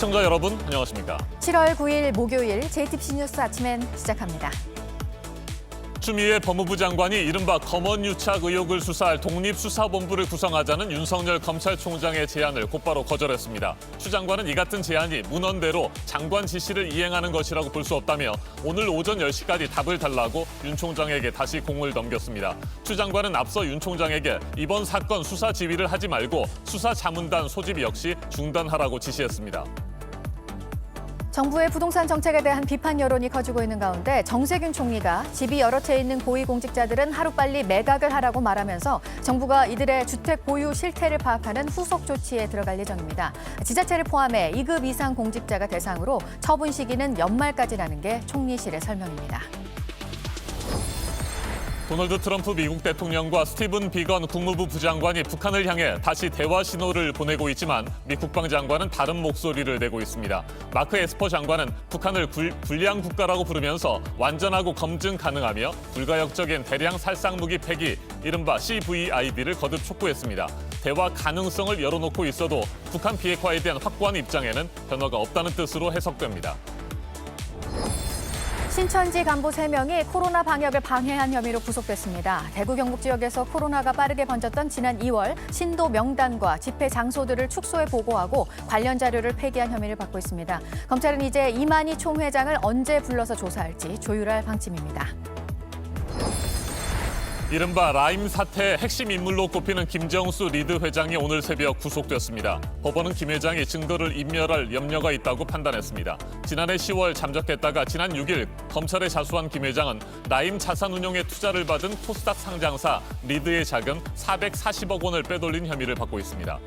시청자 여러분, 안녕하십니까? 7월 9일 목요일 JTBC 뉴스 아침엔 시작합니다. 추미애 법무부 장관이 이른바 검언유착 의혹을 수사할 독립수사본부를 구성하자는 윤석열 검찰총장의 제안을 곧바로 거절했습니다. 추 장관은 이 같은 제안이 문헌대로 장관 지시를 이행하는 것이라고 볼 수 없다며 오늘 오전 10시까지 답을 달라고 윤 총장에게 다시 공을 넘겼습니다. 추 장관은 앞서 윤 총장에게 이번 사건 수사 지휘를 하지 말고 수사자문단 소집 역시 중단하라고 지시했습니다. 정부의 부동산 정책에 대한 비판 여론이 커지고 있는 가운데 정세균 총리가 집이 여러 채 있는 고위공직자들은 하루빨리 매각을 하라고 말하면서 정부가 이들의 주택 보유 실태를 파악하는 후속 조치에 들어갈 예정입니다. 지자체를 포함해 2급 이상 공직자가 대상으로 처분 시기는 연말까지라는 게 총리실의 설명입니다. 도널드 트럼프 미국 대통령과 스티븐 비건 국무부 부장관이 북한을 향해 다시 대화 신호를 보내고 있지만 미 국방장관은 다른 목소리를 내고 있습니다. 마크 에스퍼 장관은 북한을 불량 국가라고 부르면서 완전하고 검증 가능하며 불가역적인 대량 살상 무기 폐기, 이른바 CVIB를 거듭 촉구했습니다. 대화 가능성을 열어놓고 있어도 북한 비핵화에 대한 확고한 입장에는 변화가 없다는 뜻으로 해석됩니다. 신천지 간부 3명이 코로나 방역을 방해한 혐의로 구속됐습니다. 대구 경북 지역에서 코로나가 빠르게 번졌던 지난 2월 신도 명단과 집회 장소들을 축소해 보고하고 관련 자료를 폐기한 혐의를 받고 있습니다. 검찰은 이제 이만희 총회장을 언제 불러서 조사할지 조율할 방침입니다. 이른바 라임 사태의 핵심 인물로 꼽히는 김정수 리드 회장이 오늘 새벽 구속됐습니다. 법원은 김 회장이 증거를 인멸할 염려가 있다고 판단했습니다. 지난해 10월 잠적했다가 지난 6일 검찰에 자수한 김 회장은 라임 자산운용에 투자를 받은 코스닥 상장사 리드의 자금 440억 원을 빼돌린 혐의를 받고 있습니다.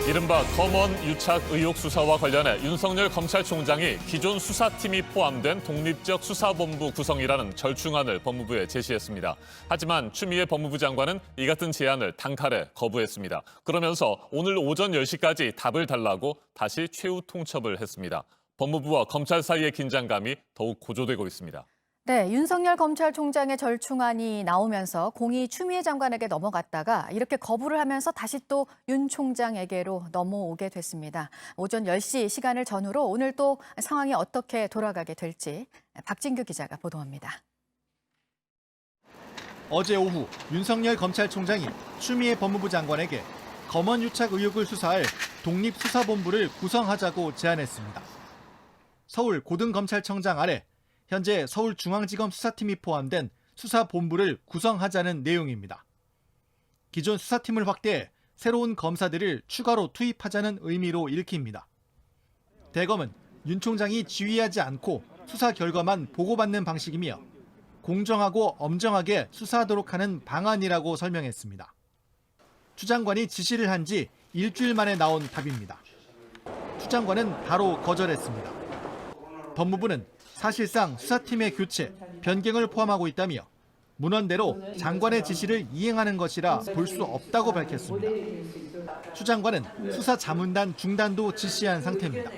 이른바 검언 유착 의혹 수사와 관련해 윤석열 검찰총장이 기존 수사팀이 포함된 독립적 수사본부 구성이라는 절충안을 법무부에 제시했습니다. 하지만 추미애 법무부 장관은 이 같은 제안을 단칼에 거부했습니다. 그러면서 오늘 오전 10시까지 답을 달라고 다시 최후 통첩을 했습니다. 법무부와 검찰 사이의 긴장감이 더욱 고조되고 있습니다. 네, 윤석열 검찰총장의 절충안이 나오면서 공이 추미애 장관에게 넘어갔다가 이렇게 거부를 하면서 다시 또 윤 총장에게로 넘어오게 됐습니다. 오전 10시 시간을 전후로 오늘 또 상황이 어떻게 돌아가게 될지 박진규 기자가 보도합니다. 어제 오후 윤석열 검찰총장이 추미애 법무부 장관에게 검언유착 의혹을 수사할 독립수사본부를 구성하자고 제안했습니다. 서울 고등검찰청장 아래 현재 서울중앙지검 수사팀이 포함된 수사본부를 구성하자는 내용입니다. 기존 수사팀을 확대해 새로운 검사들을 추가로 투입하자는 의미로 읽힙니다. 대검은 윤 총장이 지휘하지 않고 수사 결과만 보고받는 방식이며 공정하고 엄정하게 수사하도록 하는 방안이라고 설명했습니다. 추 장관이 지시를 한 지 일주일 만에 나온 답입니다. 추 장관은 바로 거절했습니다. 법무부는 사실상 수사팀의 교체, 변경을 포함하고 있다며 문헌대로 장관의 지시를 이행하는 것이라 볼 수 없다고 밝혔습니다. 추 장관은 수사 자문단 중단도 지시한 상태입니다.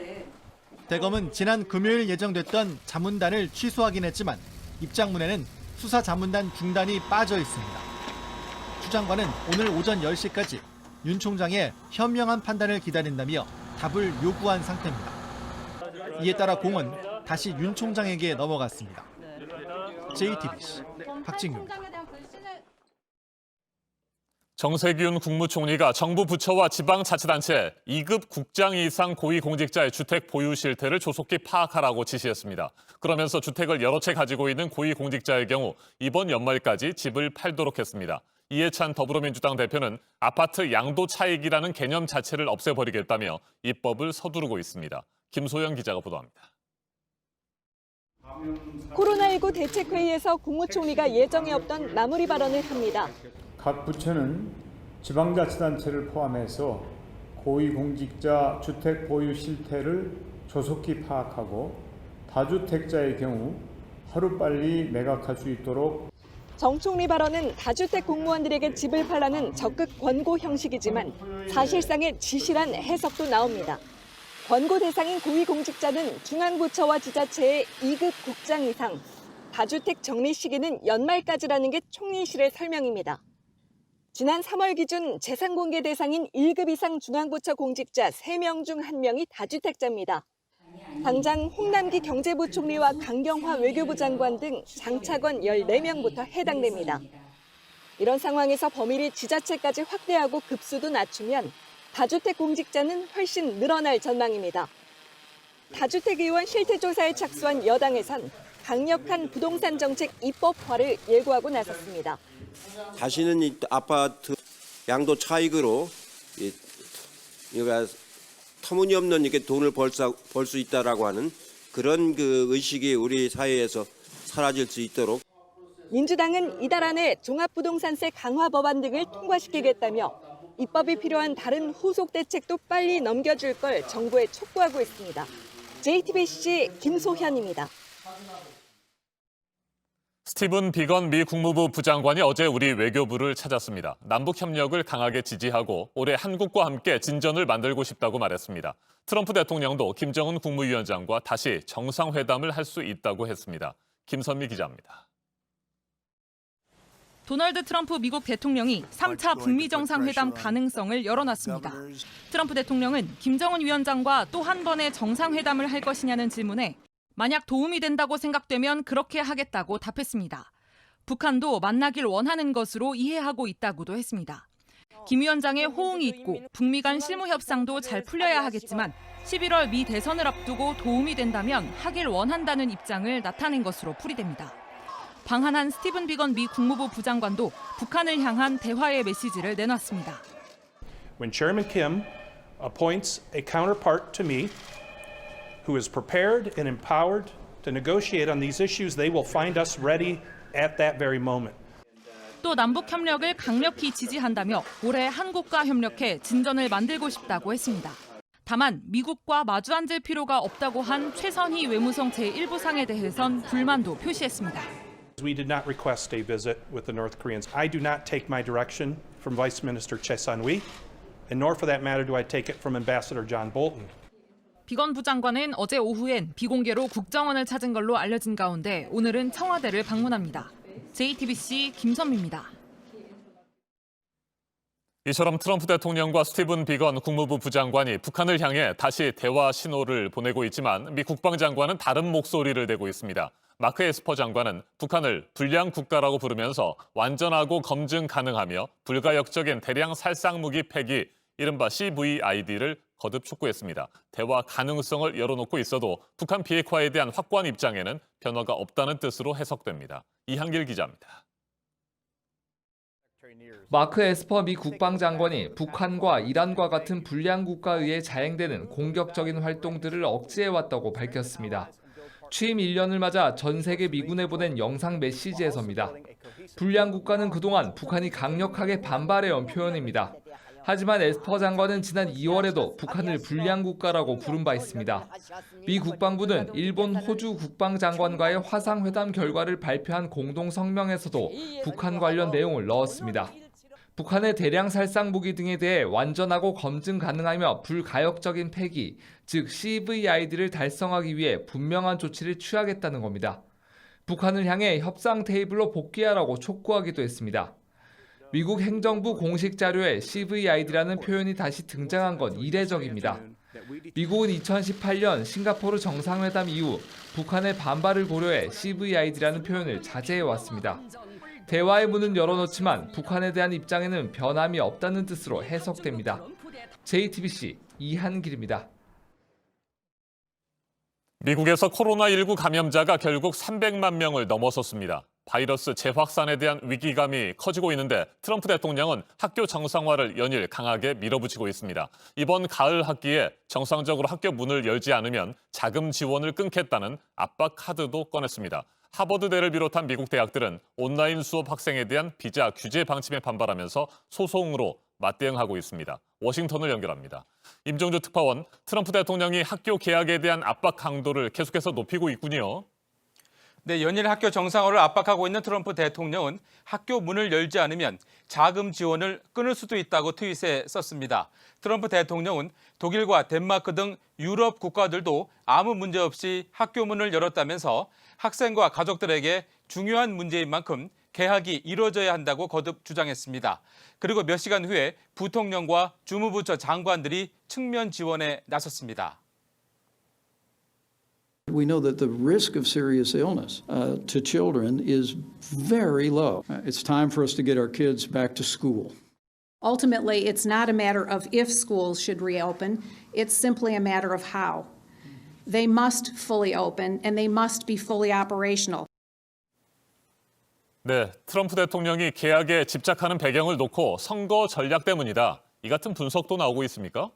대검은 지난 금요일 예정됐던 자문단을 취소하긴 했지만 입장문에는 수사 자문단 중단이 빠져 있습니다. 추 장관은 오늘 오전 10시까지 윤 총장의 현명한 판단을 기다린다며 답을 요구한 상태입니다. 이에 따라 공은 다시 윤 총장에게 넘어갔습니다. JTBC 박진규입니다. 정세균 국무총리가 정부 부처와 지방자치단체 2급 국장 이상 고위공직자의 주택 보유 실태를 조속히 파악하라고 지시했습니다. 그러면서 주택을 여러 채 가지고 있는 고위공직자의 경우 이번 연말까지 집을 팔도록 했습니다. 이해찬 더불어민주당 대표는 아파트 양도 차익이라는 개념 자체를 없애버리겠다며 입법을 서두르고 있습니다. 김소영 기자가 보도합니다. 코로나19 대책회의에서 국무총리가 예정에 없던 마무리 발언을 합니다. 각 부처는 지방자치단체를 포함해서 고위공직자 주택 보유 실태를 조속히 파악하고 다주택자의 경우 하루빨리 매각할 수 있도록. 정 총리 발언은 다주택 공무원들에게 집을 팔라는 적극 권고 형식이지만 사실상의 지시란 해석도 나옵니다. 권고 대상인 고위공직자는 중앙부처와 지자체의 2급 국장 이상, 다주택 정리 시기는 연말까지라는 게 총리실의 설명입니다. 지난 3월 기준 재산 공개 대상인 1급 이상 중앙부처 공직자 3명 중 1명이 다주택자입니다. 당장 홍남기 경제부총리와 강경화 외교부 장관 등 장차관 14명부터 해당됩니다. 이런 상황에서 범위를 지자체까지 확대하고 급수도 낮추면 다주택 공직자는 훨씬 늘어날 전망입니다. 다주택 의원 실태조사에 착수한 여당에선 강력한 부동산 정책 입법화를 예고하고 나섰습니다. 다시는 이 아파트 양도 차익으로 터무니없는 이렇게 돈을 벌 수 있다라고 하는 그런 그 의식이 우리 사회에서 사라질 수 있도록. 민주당은 이달 안에 종합부동산세 강화 법안 등을 통과시키겠다며 입법이 필요한 다른 후속 대책도 빨리 넘겨줄 걸 정부에 촉구하고 있습니다. JTBC 김소현입니다. 스티븐 비건 미 국무부 부장관이 어제 우리 외교부를 찾았습니다. 남북 협력을 강하게 지지하고 올해 한국과 함께 진전을 만들고 싶다고 말했습니다. 트럼프 대통령도 김정은 국무위원장과 다시 정상회담을 할 수 있다고 했습니다. 김선미 기자입니다. 도널드 트럼프 미국 대통령이 3차 북미 정상회담 가능성을 열어놨습니다. 트럼프 대통령은 김정은 위원장과 또 한 번의 정상회담을 할 것이냐는 질문에 만약 도움이 된다고 생각되면 그렇게 하겠다고 답했습니다. 북한도 만나길 원하는 것으로 이해하고 있다고도 했습니다. 김 위원장의 호응이 있고 북미 간 실무 협상도 잘 풀려야 하겠지만 11월 미 대선을 앞두고 도움이 된다면 하길 원한다는 입장을 나타낸 것으로 풀이됩니다. 방한한 스티븐 비건 미 국무부 부장관도 북한을 향한 대화의 메시지를 내놨습니다. When Chairman Kim appoints a counterpart to me who is prepared and empowered to negotiate on these issues, they will find us ready at that very moment. 또 남북 협력을 강력히 지지한다며 올해 한국과 협력해 진전을 만들고 싶다고 했습니다. 다만 미국과 마주 앉을 필요가 없다고 한 최선희 외무성 제1부상에 대해선 불만도 표시했습니다. We did not request a visit with the North Koreans. I do not take my direction from Vice Minister Choi Sun-hui, and nor for that matter do I take it from Ambassador John Bolton. 비건 부장관은 어제 오후엔 비공개로 국정원을 찾은 걸로 알려진 가운데 오늘은 청와대를 방문합니다. JTBC 김선미입니다. 이처럼 트럼프 대통령과 스티븐 비건 국무부 부장관이 북한을 향해 다시 대화 신호를 보내고 있지만 미 국방장관은 다른 목소리를 내고 있습니다. 마크 에스퍼 장관은 북한을 불량 국가라고 부르면서 완전하고 검증 가능하며 불가역적인 대량 살상 무기 폐기, 이른바 CVID를 거듭 촉구했습니다. 대화 가능성을 열어놓고 있어도 북한 비핵화에 대한 확고한 입장에는 변화가 없다는 뜻으로 해석됩니다. 이한길 기자입니다. 마크 에스퍼 미 국방장관이 북한과 이란과 같은 불량 국가에 의해 자행되는 공격적인 활동들을 억제해왔다고 밝혔습니다. 취임 1년을 맞아 전 세계 미군에 보낸 영상 메시지에서입니다. 불량 국가는 그동안 북한이 강력하게 반발해온 표현입니다. 하지만 에스퍼 장관은 지난 2월에도 북한을 불량 국가라고 부른 바 있습니다. 미 국방부는 일본, 호주 국방장관과의 화상회담 결과를 발표한 공동 성명에서도 북한 관련 내용을 넣었습니다. 북한의 대량 살상 무기 등에 대해 완전하고 검증 가능하며 불가역적인 폐기, 즉 CVID를 달성하기 위해 분명한 조치를 취하겠다는 겁니다. 북한을 향해 협상 테이블로 복귀하라고 촉구하기도 했습니다. 미국 행정부 공식 자료에 CVID라는 표현이 다시 등장한 건 이례적입니다. 미국은 2018년 싱가포르 정상회담 이후 북한의 반발을 고려해 CVID라는 표현을 자제해왔습니다. 대화의 문은 열어놓지만 북한에 대한 입장에는 변함이 없다는 뜻으로 해석됩니다. JTBC 이한길입니다. 미국에서 코로나19 감염자가 결국 300만 명을 넘어섰습니다. 바이러스 재확산에 대한 위기감이 커지고 있는데 트럼프 대통령은 학교 정상화를 연일 강하게 밀어붙이고 있습니다. 이번 가을 학기에 정상적으로 학교 문을 열지 않으면 자금 지원을 끊겠다는 압박 카드도 꺼냈습니다. 하버드대를 비롯한 미국 대학들은 온라인 수업 학생에 대한 비자 규제 방침에 반발하면서 소송으로 맞대응하고 있습니다. 워싱턴을 연결합니다. 임종주 특파원, 트럼프 대통령이 학교 개학에 대한 압박 강도를 계속해서 높이고 있군요. 네, 연일 학교 정상화를 압박하고 있는 트럼프 대통령은 학교 문을 열지 않으면 자금 지원을 끊을 수도 있다고 트윗에 썼습니다. 트럼프 대통령은 독일과 덴마크 등 유럽 국가들도 아무 문제 없이 학교 문을 열었다면서 학생과 가족들에게 중요한 문제인 만큼 개학이 이루어져야 한다고 거듭 주장했습니다. 그리고 몇 시간 후에 부통령과 주무부처 장관들이 측면 지원에 나섰습니다. We know that the risk of serious illness to children is very low. It's time for us to get our kids back to school. Ultimately, it's not a matter of if schools should reopen, it's simply a matter of how. They must fully open and they must be fully operational. 네, 트럼프 대통령이 개학에 집착하는 배경을 놓고 선거 전략 때문이다. 이 같은 분석도 나오고 있습니까?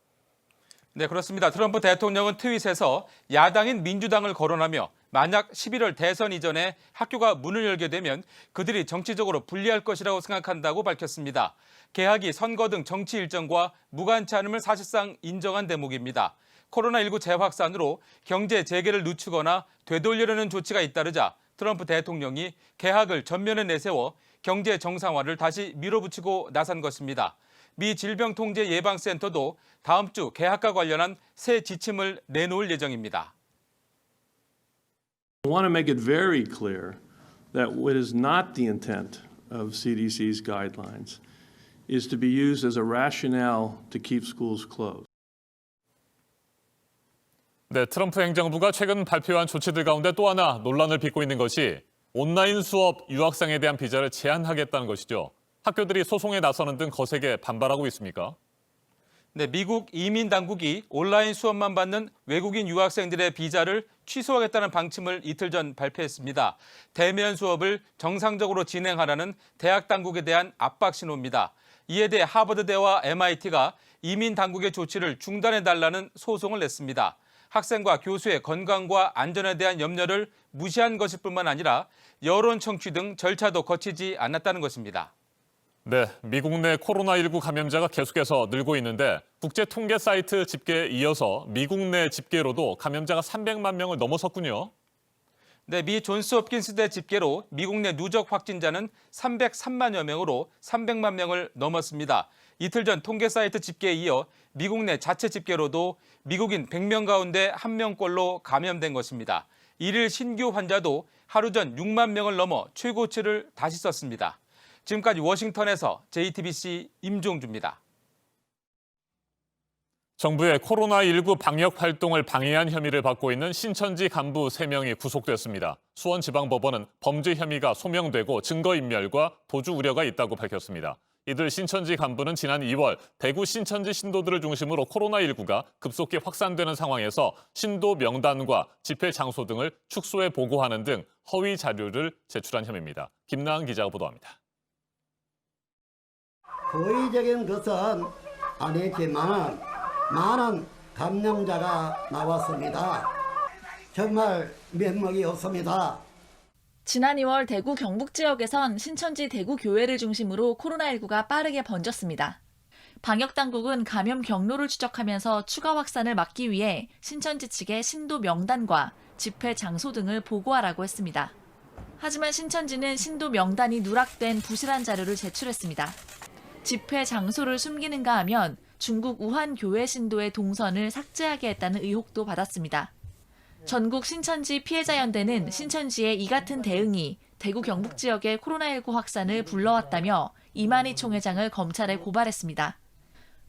네, 그렇습니다. 트럼프 대통령은 트윗에서 야당인 민주당을 거론하며 만약 11월 대선 이전에 학교가 문을 열게 되면 그들이 정치적으로 불리할 것이라고 생각한다고 밝혔습니다. 개학이 선거 등 정치 일정과 무관치 않음을 사실상 인정한 대목입니다. 코로나19 재확산으로 경제 재개를 늦추거나 되돌리려는 조치가 잇따르자 트럼프 대통령이 개학을 전면에 내세워 경제 정상화를 다시 밀어붙이고 나선 것입니다. 미 질병통제예방센터도 다음 주 개학과 관련한 새 지침을 내놓을 예정입니다. I want to make it very clear that what is not the intent of CDC's guidelines is to be used as a rationale to keep schools closed. 네, 트럼프 행정부가 최근 발표한 조치들 가운데 또 하나 논란을 빚고 있는 것이 온라인 수업 유학생에 대한 비자를 제한하겠다는 것이죠. 학교들이 소송에 나서는 등 거세게 반발하고 있습니까? 네, 미국 이민 당국이 온라인 수업만 받는 외국인 유학생들의 비자를 취소하겠다는 방침을 이틀 전 발표했습니다. 대면 수업을 정상적으로 진행하라는 대학 당국에 대한 압박 신호입니다. 이에 대해 하버드대와 MIT가 이민 당국의 조치를 중단해달라는 소송을 냈습니다. 학생과 교수의 건강과 안전에 대한 염려를 무시한 것일 뿐만 아니라 여론 청취 등 절차도 거치지 않았다는 것입니다. 네, 미국 내 코로나19 감염자가 계속해서 늘고 있는데 국제 통계 사이트 집계에 이어서 미국 내 집계로도 감염자가 300만 명을 넘어섰군요. 네, 미 존스 홉킨스대 집계로 미국 내 누적 확진자는 303만여 명으로 300만 명을 넘었습니다. 이틀 전 통계 사이트 집계에 이어 미국 내 자체 집계로도 미국인 100명 가운데 1명꼴로 감염된 것입니다. 일일 신규 환자도 하루 전 6만 명을 넘어 최고치를 다시 썼습니다. 지금까지 워싱턴에서 JTBC 임종주입니다. 정부의 코로나19 방역 활동을 방해한 혐의를 받고 있는 신천지 간부 3명이 구속됐습니다. 수원지방법원은 범죄 혐의가 소명되고 증거인멸과 도주 우려가 있다고 밝혔습니다. 이들 신천지 간부는 지난 2월 대구 신천지 신도들을 중심으로 코로나19가 급속히 확산되는 상황에서 신도 명단과 집회 장소 등을 축소해 보고하는 등 허위 자료를 제출한 혐의입니다. 김나은 기자가 보도합니다. 고의적인 것은 아니지만 많은 감염자가 나왔습니다. 정말 면목이 없습니다. 지난 2월 대구 경북 지역에선 신천지 대구 교회를 중심으로 코로나19가 빠르게 번졌습니다. 방역당국은 감염 경로를 추적하면서 추가 확산을 막기 위해 신천지 측에 신도 명단과 집회 장소 등을 보고하라고 했습니다. 하지만 신천지는 신도 명단이 누락된 부실한 자료를 제출했습니다. 집회 장소를 숨기는가 하면 중국 우한 교회 신도의 동선을 삭제하게 했다는 의혹도 받았습니다. 전국 신천지 피해자연대는 신천지의 이 같은 대응이 대구 경북 지역의 코로나19 확산을 불러왔다며 이만희 총회장을 검찰에 고발했습니다.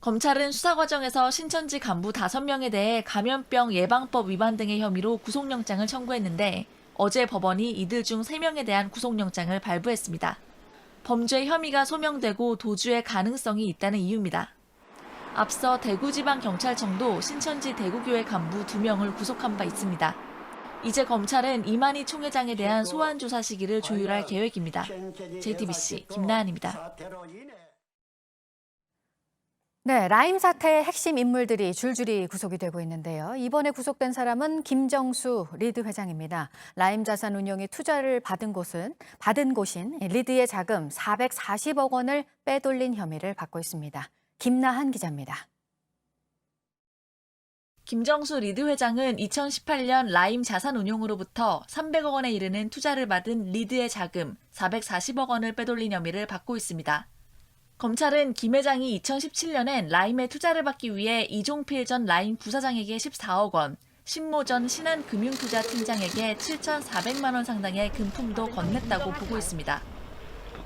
검찰은 수사 과정에서 신천지 간부 5명에 대해 감염병 예방법 위반 등의 혐의로 구속영장을 청구했는데 어제 법원이 이들 중 3명에 대한 구속영장을 발부했습니다. 범죄 혐의가 소명되고 도주의 가능성이 있다는 이유입니다. 앞서 대구지방경찰청도 신천지 대구교회 간부 2명을 구속한 바 있습니다. 이제 검찰은 이만희 총회장에 대한 소환 조사 시기를 조율할 계획입니다. JTBC 김나은입니다. 네, 라임 사태의 핵심 인물들이 줄줄이 구속이 되고 있는데요. 이번에 구속된 사람은 김정수 리드 회장입니다. 라임 자산운용이 투자를 받은 곳인 리드의 자금 440억 원을 빼돌린 혐의를 받고 있습니다. 김나한 기자입니다. 김정수 리드 회장은 2018년 라임 자산운용으로부터 300억 원에 이르는 투자를 받은 리드의 자금 440억 원을 빼돌린 혐의를 받고 있습니다. 검찰은 김 회장이 2017년엔 라임에 투자를 받기 위해 이종필 전 라임 부사장에게 14억 원, 신모 전 신한금융투자팀장에게 7,400만 원 상당의 금품도 건넸다고 보고 있습니다.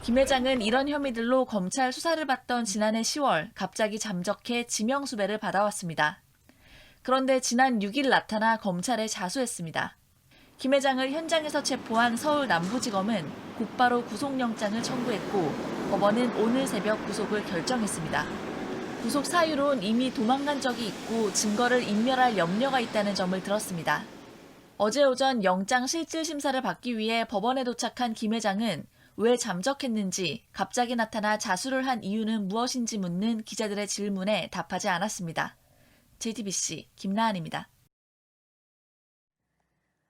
김 회장은 이런 혐의들로 검찰 수사를 받던 지난해 10월 갑자기 잠적해 지명수배를 받아왔습니다. 그런데 지난 6일 나타나 검찰에 자수했습니다. 김 회장을 현장에서 체포한 서울 남부지검은 곧바로 구속영장을 청구했고 법원은 오늘 새벽 구속을 결정했습니다. 구속 사유론 이미 도망간 적이 있고 증거를 인멸할 염려가 있다는 점을 들었습니다. 어제 오전 영장 실질 심사를 받기 위해 법원에 도착한 김 회장은 왜 잠적했는지, 갑자기 나타나 자수를 한 이유는 무엇인지 묻는 기자들의 질문에 답하지 않았습니다. JTBC 김나은입니다.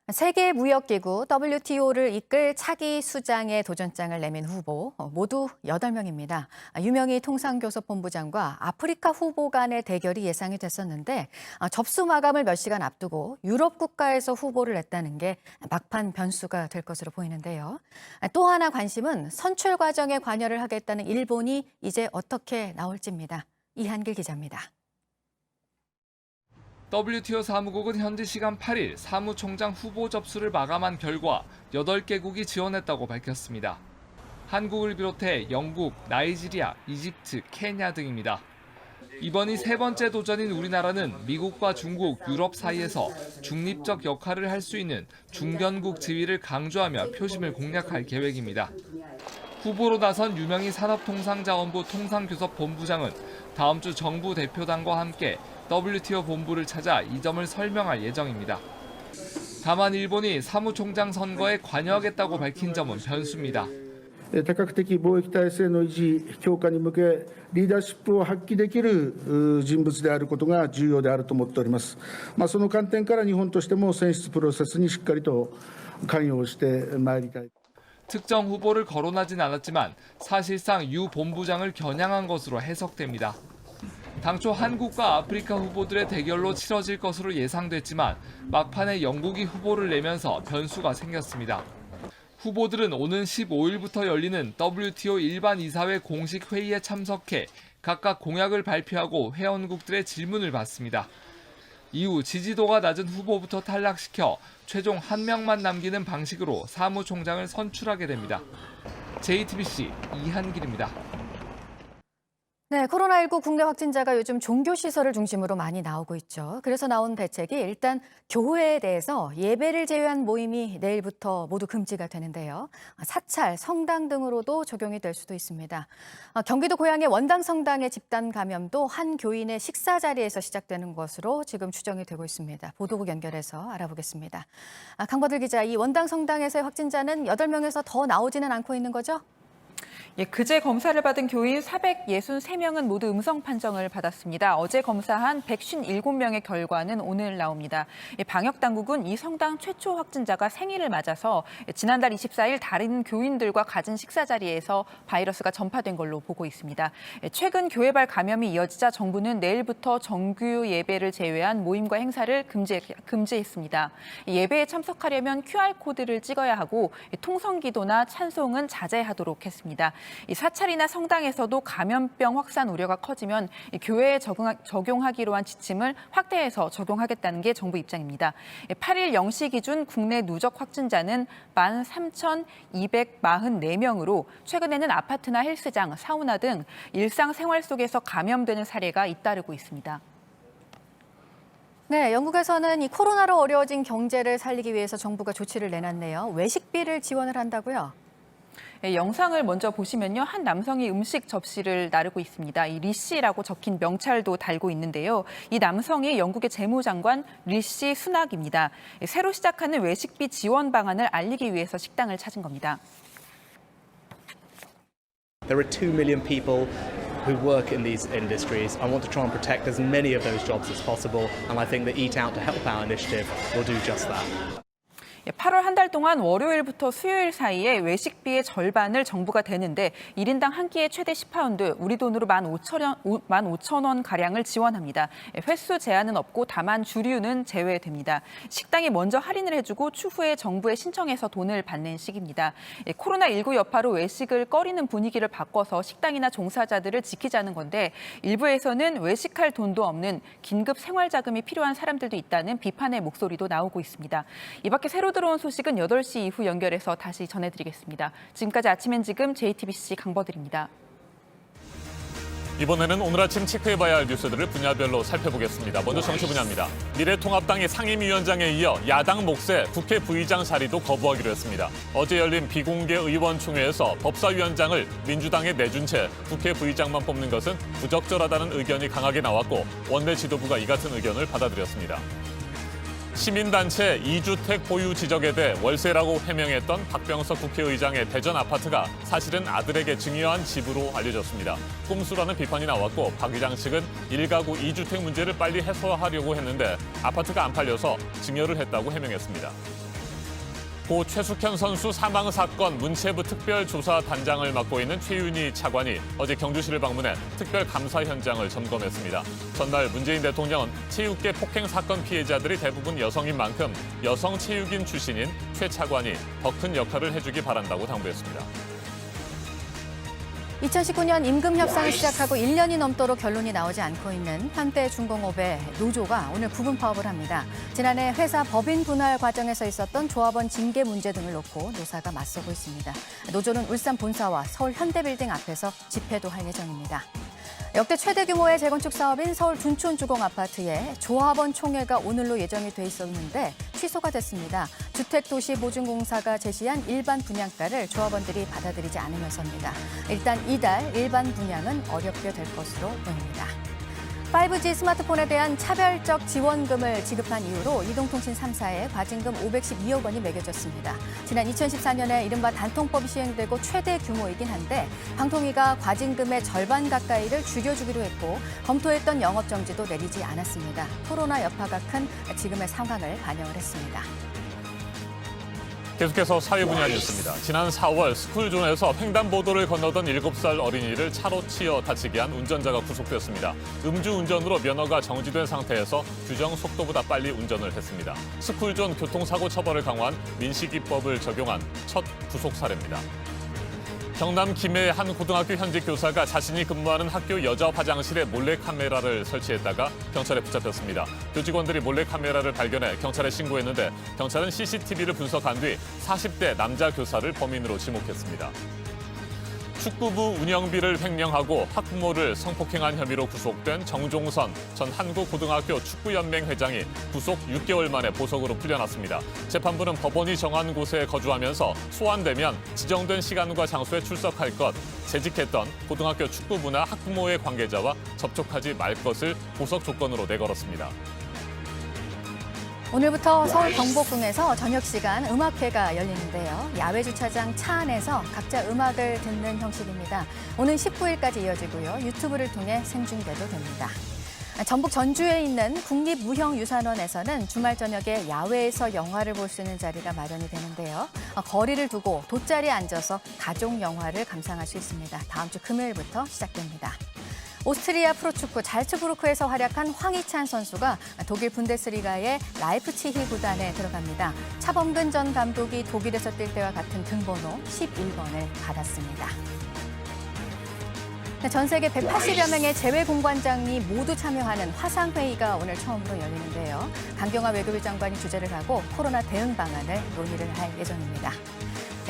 세계무역기구 WTO를 이끌 차기 수장의 도전장을 내민 후보 모두 8명입니다. 유명희 통상교섭본부장과 아프리카 후보 간의 대결이 예상이 됐었는데 접수 마감을 몇 시간 앞두고 유럽 국가에서 후보를 냈다는 게 막판 변수가 될 것으로 보이는데요. 또 하나 관심은 선출 과정에 관여를 하겠다는 일본이 이제 어떻게 나올지입니다. 이한길 기자입니다. WTO 사무국은 현지 시간 8일 사무총장 후보 접수를 마감한 결과 8개국이 지원했다고 밝혔습니다. 한국을 비롯해 영국, 나이지리아, 이집트, 케냐 등입니다. 이번이 세 번째 도전인 우리나라는 미국과 중국, 유럽 사이에서 중립적 역할을 할 수 있는 중견국 지위를 강조하며 표심을 공략할 계획입니다. 후보로 나선 유명희 산업통상자원부 통상교섭본부장은 다음 주 정부 대표단과 함께 WTO 본부를 찾아 이 점을 설명할 예정입니다. 다만 일본이 사무총장 선거에 관여하겠다고 밝힌 점은 변수입니다. 多角的貿易体制の維持強化に向けリーダーシップを発揮できる人物であることが重要であると思っております。その観点から日本としても選出プロセスにしっかりと関与してまいりたい。 특정 후보를 거론하진 않았지만 사실상 유 본부장을 겨냥한 것으로 해석됩니다. 당초 한국과 아프리카 후보들의 대결로 치러질 것으로 예상됐지만 막판에 영국이 후보를 내면서 변수가 생겼습니다. 후보들은 오는 15일부터 열리는 WTO 일반 이사회 공식 회의에 참석해 각각 공약을 발표하고 회원국들의 질문을 받습니다. 이후 지지도가 낮은 후보부터 탈락시켜 최종 한 명만 남기는 방식으로 사무총장을 선출하게 됩니다. JTBC 이한길입니다. 네, 코로나19 국내 확진자가 요즘 종교시설을 중심으로 많이 나오고 있죠. 그래서 나온 대책이 일단 교회에 대해서 예배를 제외한 모임이 내일부터 모두 금지가 되는데요. 사찰, 성당 등으로도 적용이 될 수도 있습니다. 경기도 고양의 원당 성당의 집단 감염도 한 교인의 식사 자리에서 시작되는 것으로 지금 추정이 되고 있습니다. 보도국 연결해서 알아보겠습니다. 강버들 기자, 이 원당 성당에서의 확진자는 8명에서 더 나오지는 않고 있는 거죠? 예, 그제 검사를 받은 교인 463명은 모두 음성 판정을 받았습니다. 어제 검사한 157명의 결과는 오늘 나옵니다. 방역 당국은 이 성당 최초 확진자가 생일을 맞아서 지난달 24일 다른 교인들과 갖은 식사 자리에서 바이러스가 전파된 걸로 보고 있습니다. 최근 교회발 감염이 이어지자 정부는 내일부터 정규 예배를 제외한 모임과 행사를 금지했습니다. 예배에 참석하려면 QR코드를 찍어야 하고 통성기도나 찬송은 자제하도록 했습니다. 이 사찰이나 성당에서도 감염병 확산 우려가 커지면 교회에 적용하기로 한 지침을 확대해서 적용하겠다는 게 정부 입장입니다. 8일 0시 기준 국내 누적 확진자는 13,244명으로 최근에는 아파트나 헬스장, 사우나 등 일상생활 속에서 감염되는 사례가 잇따르고 있습니다. 네, 영국에서는 이 코로나로 어려워진 경제를 살리기 위해서 정부가 조치를 내놨네요. 외식비를 지원을 한다고요? 영상을 먼저 보시면요. 한 남성이 음식 접시를 나르고 있습니다. 이 리씨라고 적힌 명찰도 달고 있는데요. 이 남성이 영국의 재무장관 리씨 수낙입니다. 새로 시작하는 외식비 지원 방안을 알리기 위해서 식당을 찾은 겁니다. There are 2 million people who work in these industries. I want to try and protect as many of those jobs as possible, and I think the Eat Out to Help Out initiative will do just that. 8월 한 달 동안 월요일부터 수요일 사이에 외식비의 절반을 정부가 대는데 1인당 한 끼에 최대 10파운드, 우리 돈으로 15,000원 가량을 지원합니다. 횟수 제한은 없고 다만 주류는 제외됩니다. 식당이 먼저 할인을 해주고 추후에 정부에 신청해서 돈을 받는 식입니다. 코로나19 여파로 외식을 꺼리는 분위기를 바꿔서 식당이나 종사자들을 지키자는 건데 일부에서는 외식할 돈도 없는 긴급 생활자금이 필요한 사람들도 있다는 비판의 목소리도 나오고 있습니다. 이 밖에 새로 들어온 소식은 8시 이후 연결해서 다시 전해드리겠습니다. 지금까지 아침엔 지금 JTBC 강버들입니다. 이번에는 오늘 아침 체크해봐야 할 뉴스들을 분야별로 살펴보겠습니다. 먼저 정치 분야입니다. 미래통합당이 상임위원장에 이어 야당 몫의 국회 부의장 자리도 거부하기로 했습니다. 어제 열린 비공개 의원총회에서 법사위원장을 민주당에 내준 채 국회 부의장만 뽑는 것은 부적절하다는 의견이 강하게 나왔고 원내 지도부가 이 같은 의견을 받아들였습니다. 시민단체 2주택 보유 지적에 대해 월세라고 해명했던 박병석 국회의장의 대전 아파트가 사실은 아들에게 증여한 집으로 알려졌습니다. 꼼수라는 비판이 나왔고 박 의장 측은 1가구 2주택 문제를 빨리 해소하려고 했는데 아파트가 안 팔려서 증여를 했다고 해명했습니다. 고 최숙현 선수 사망 사건 문체부 특별조사단장을 맡고 있는 최윤희 차관이 어제 경주시를 방문해 특별 감사 현장을 점검했습니다. 전날 문재인 대통령은 체육계 폭행 사건 피해자들이 대부분 여성인 만큼 여성 체육인 출신인 최 차관이 더 큰 역할을 해주기 바란다고 당부했습니다. 2019년 임금 협상을 시작하고 1년이 넘도록 결론이 나오지 않고 있는 현대중공업의 노조가 오늘 부분 파업을 합니다. 지난해 회사 법인 분할 과정에서 있었던 조합원 징계 문제 등을 놓고 노사가 맞서고 있습니다. 노조는 울산 본사와 서울 현대빌딩 앞에서 집회도 할 예정입니다. 역대 최대 규모의 재건축 사업인 서울 둔촌주공 아파트에 조합원 총회가 오늘로 예정이 돼 있었는데 취소가 됐습니다. 주택도시보증공사가 제시한 일반 분양가를 조합원들이 받아들이지 않으면서입니다. 일단 이달 일반 분양은 어렵게 될 것으로 보입니다. 5G 스마트폰에 대한 차별적 지원금을 지급한 이유로 이동통신 3사에 과징금 512억 원이 매겨졌습니다. 지난 2014년에 이른바 단통법이 시행되고 최대 규모이긴 한데 방통위가 과징금의 절반 가까이를 줄여주기로 했고 검토했던 영업정지도 내리지 않았습니다. 코로나 여파가 큰 지금의 상황을 반영을 했습니다. 계속해서 사회 분야 뉴스입니다. 지난 4월 스쿨존에서 횡단보도를 건너던 7살 어린이를 차로 치어 다치게 한 운전자가 구속됐습니다. 음주운전으로 면허가 정지된 상태에서 규정 속도보다 빨리 운전을 했습니다. 스쿨존 교통사고 처벌을 강화한 민식이법을 적용한 첫 구속 사례입니다. 경남 김해의 한 고등학교 현직 교사가 자신이 근무하는 학교 여자 화장실에 몰래카메라를 설치했다가 경찰에 붙잡혔습니다. 교직원들이 몰래카메라를 발견해 경찰에 신고했는데 경찰은 CCTV를 분석한 뒤 40대 남자 교사를 범인으로 지목했습니다. 축구부 운영비를 횡령하고 학부모를 성폭행한 혐의로 구속된 정종선 전 한국고등학교 축구연맹 회장이 구속 6개월 만에 보석으로 풀려났습니다. 재판부는 법원이 정한 곳에 거주하면서 소환되면 지정된 시간과 장소에 출석할 것, 재직했던 고등학교 축구부나 학부모의 관계자와 접촉하지 말 것을 보석 조건으로 내걸었습니다. 오늘부터 서울 경복궁에서 저녁 시간 음악회가 열리는데요. 야외 주차장 차 안에서 각자 음악을 듣는 형식입니다. 오는 19일까지 이어지고요. 유튜브를 통해 생중계도 됩니다. 전북 전주에 있는 국립무형유산원에서는 주말 저녁에 야외에서 영화를 볼 수 있는 자리가 마련이 되는데요. 거리를 두고 돗자리에 앉아서 가족 영화를 감상할 수 있습니다. 다음 주 금요일부터 시작됩니다. 오스트리아 프로축구 잘츠부르크에서 활약한 황희찬 선수가 독일 분데스리가의 라이프치히 구단에 들어갑니다. 차범근 전 감독이 독일에서 뛸 때와 같은 등번호 11번을 받았습니다. 전 세계 180여 명의 재외공관장이 모두 참여하는 화상회의가 오늘 처음으로 열리는데요. 강경화 외교부 장관이 주재를 하고 코로나 대응 방안을 논의를 할 예정입니다.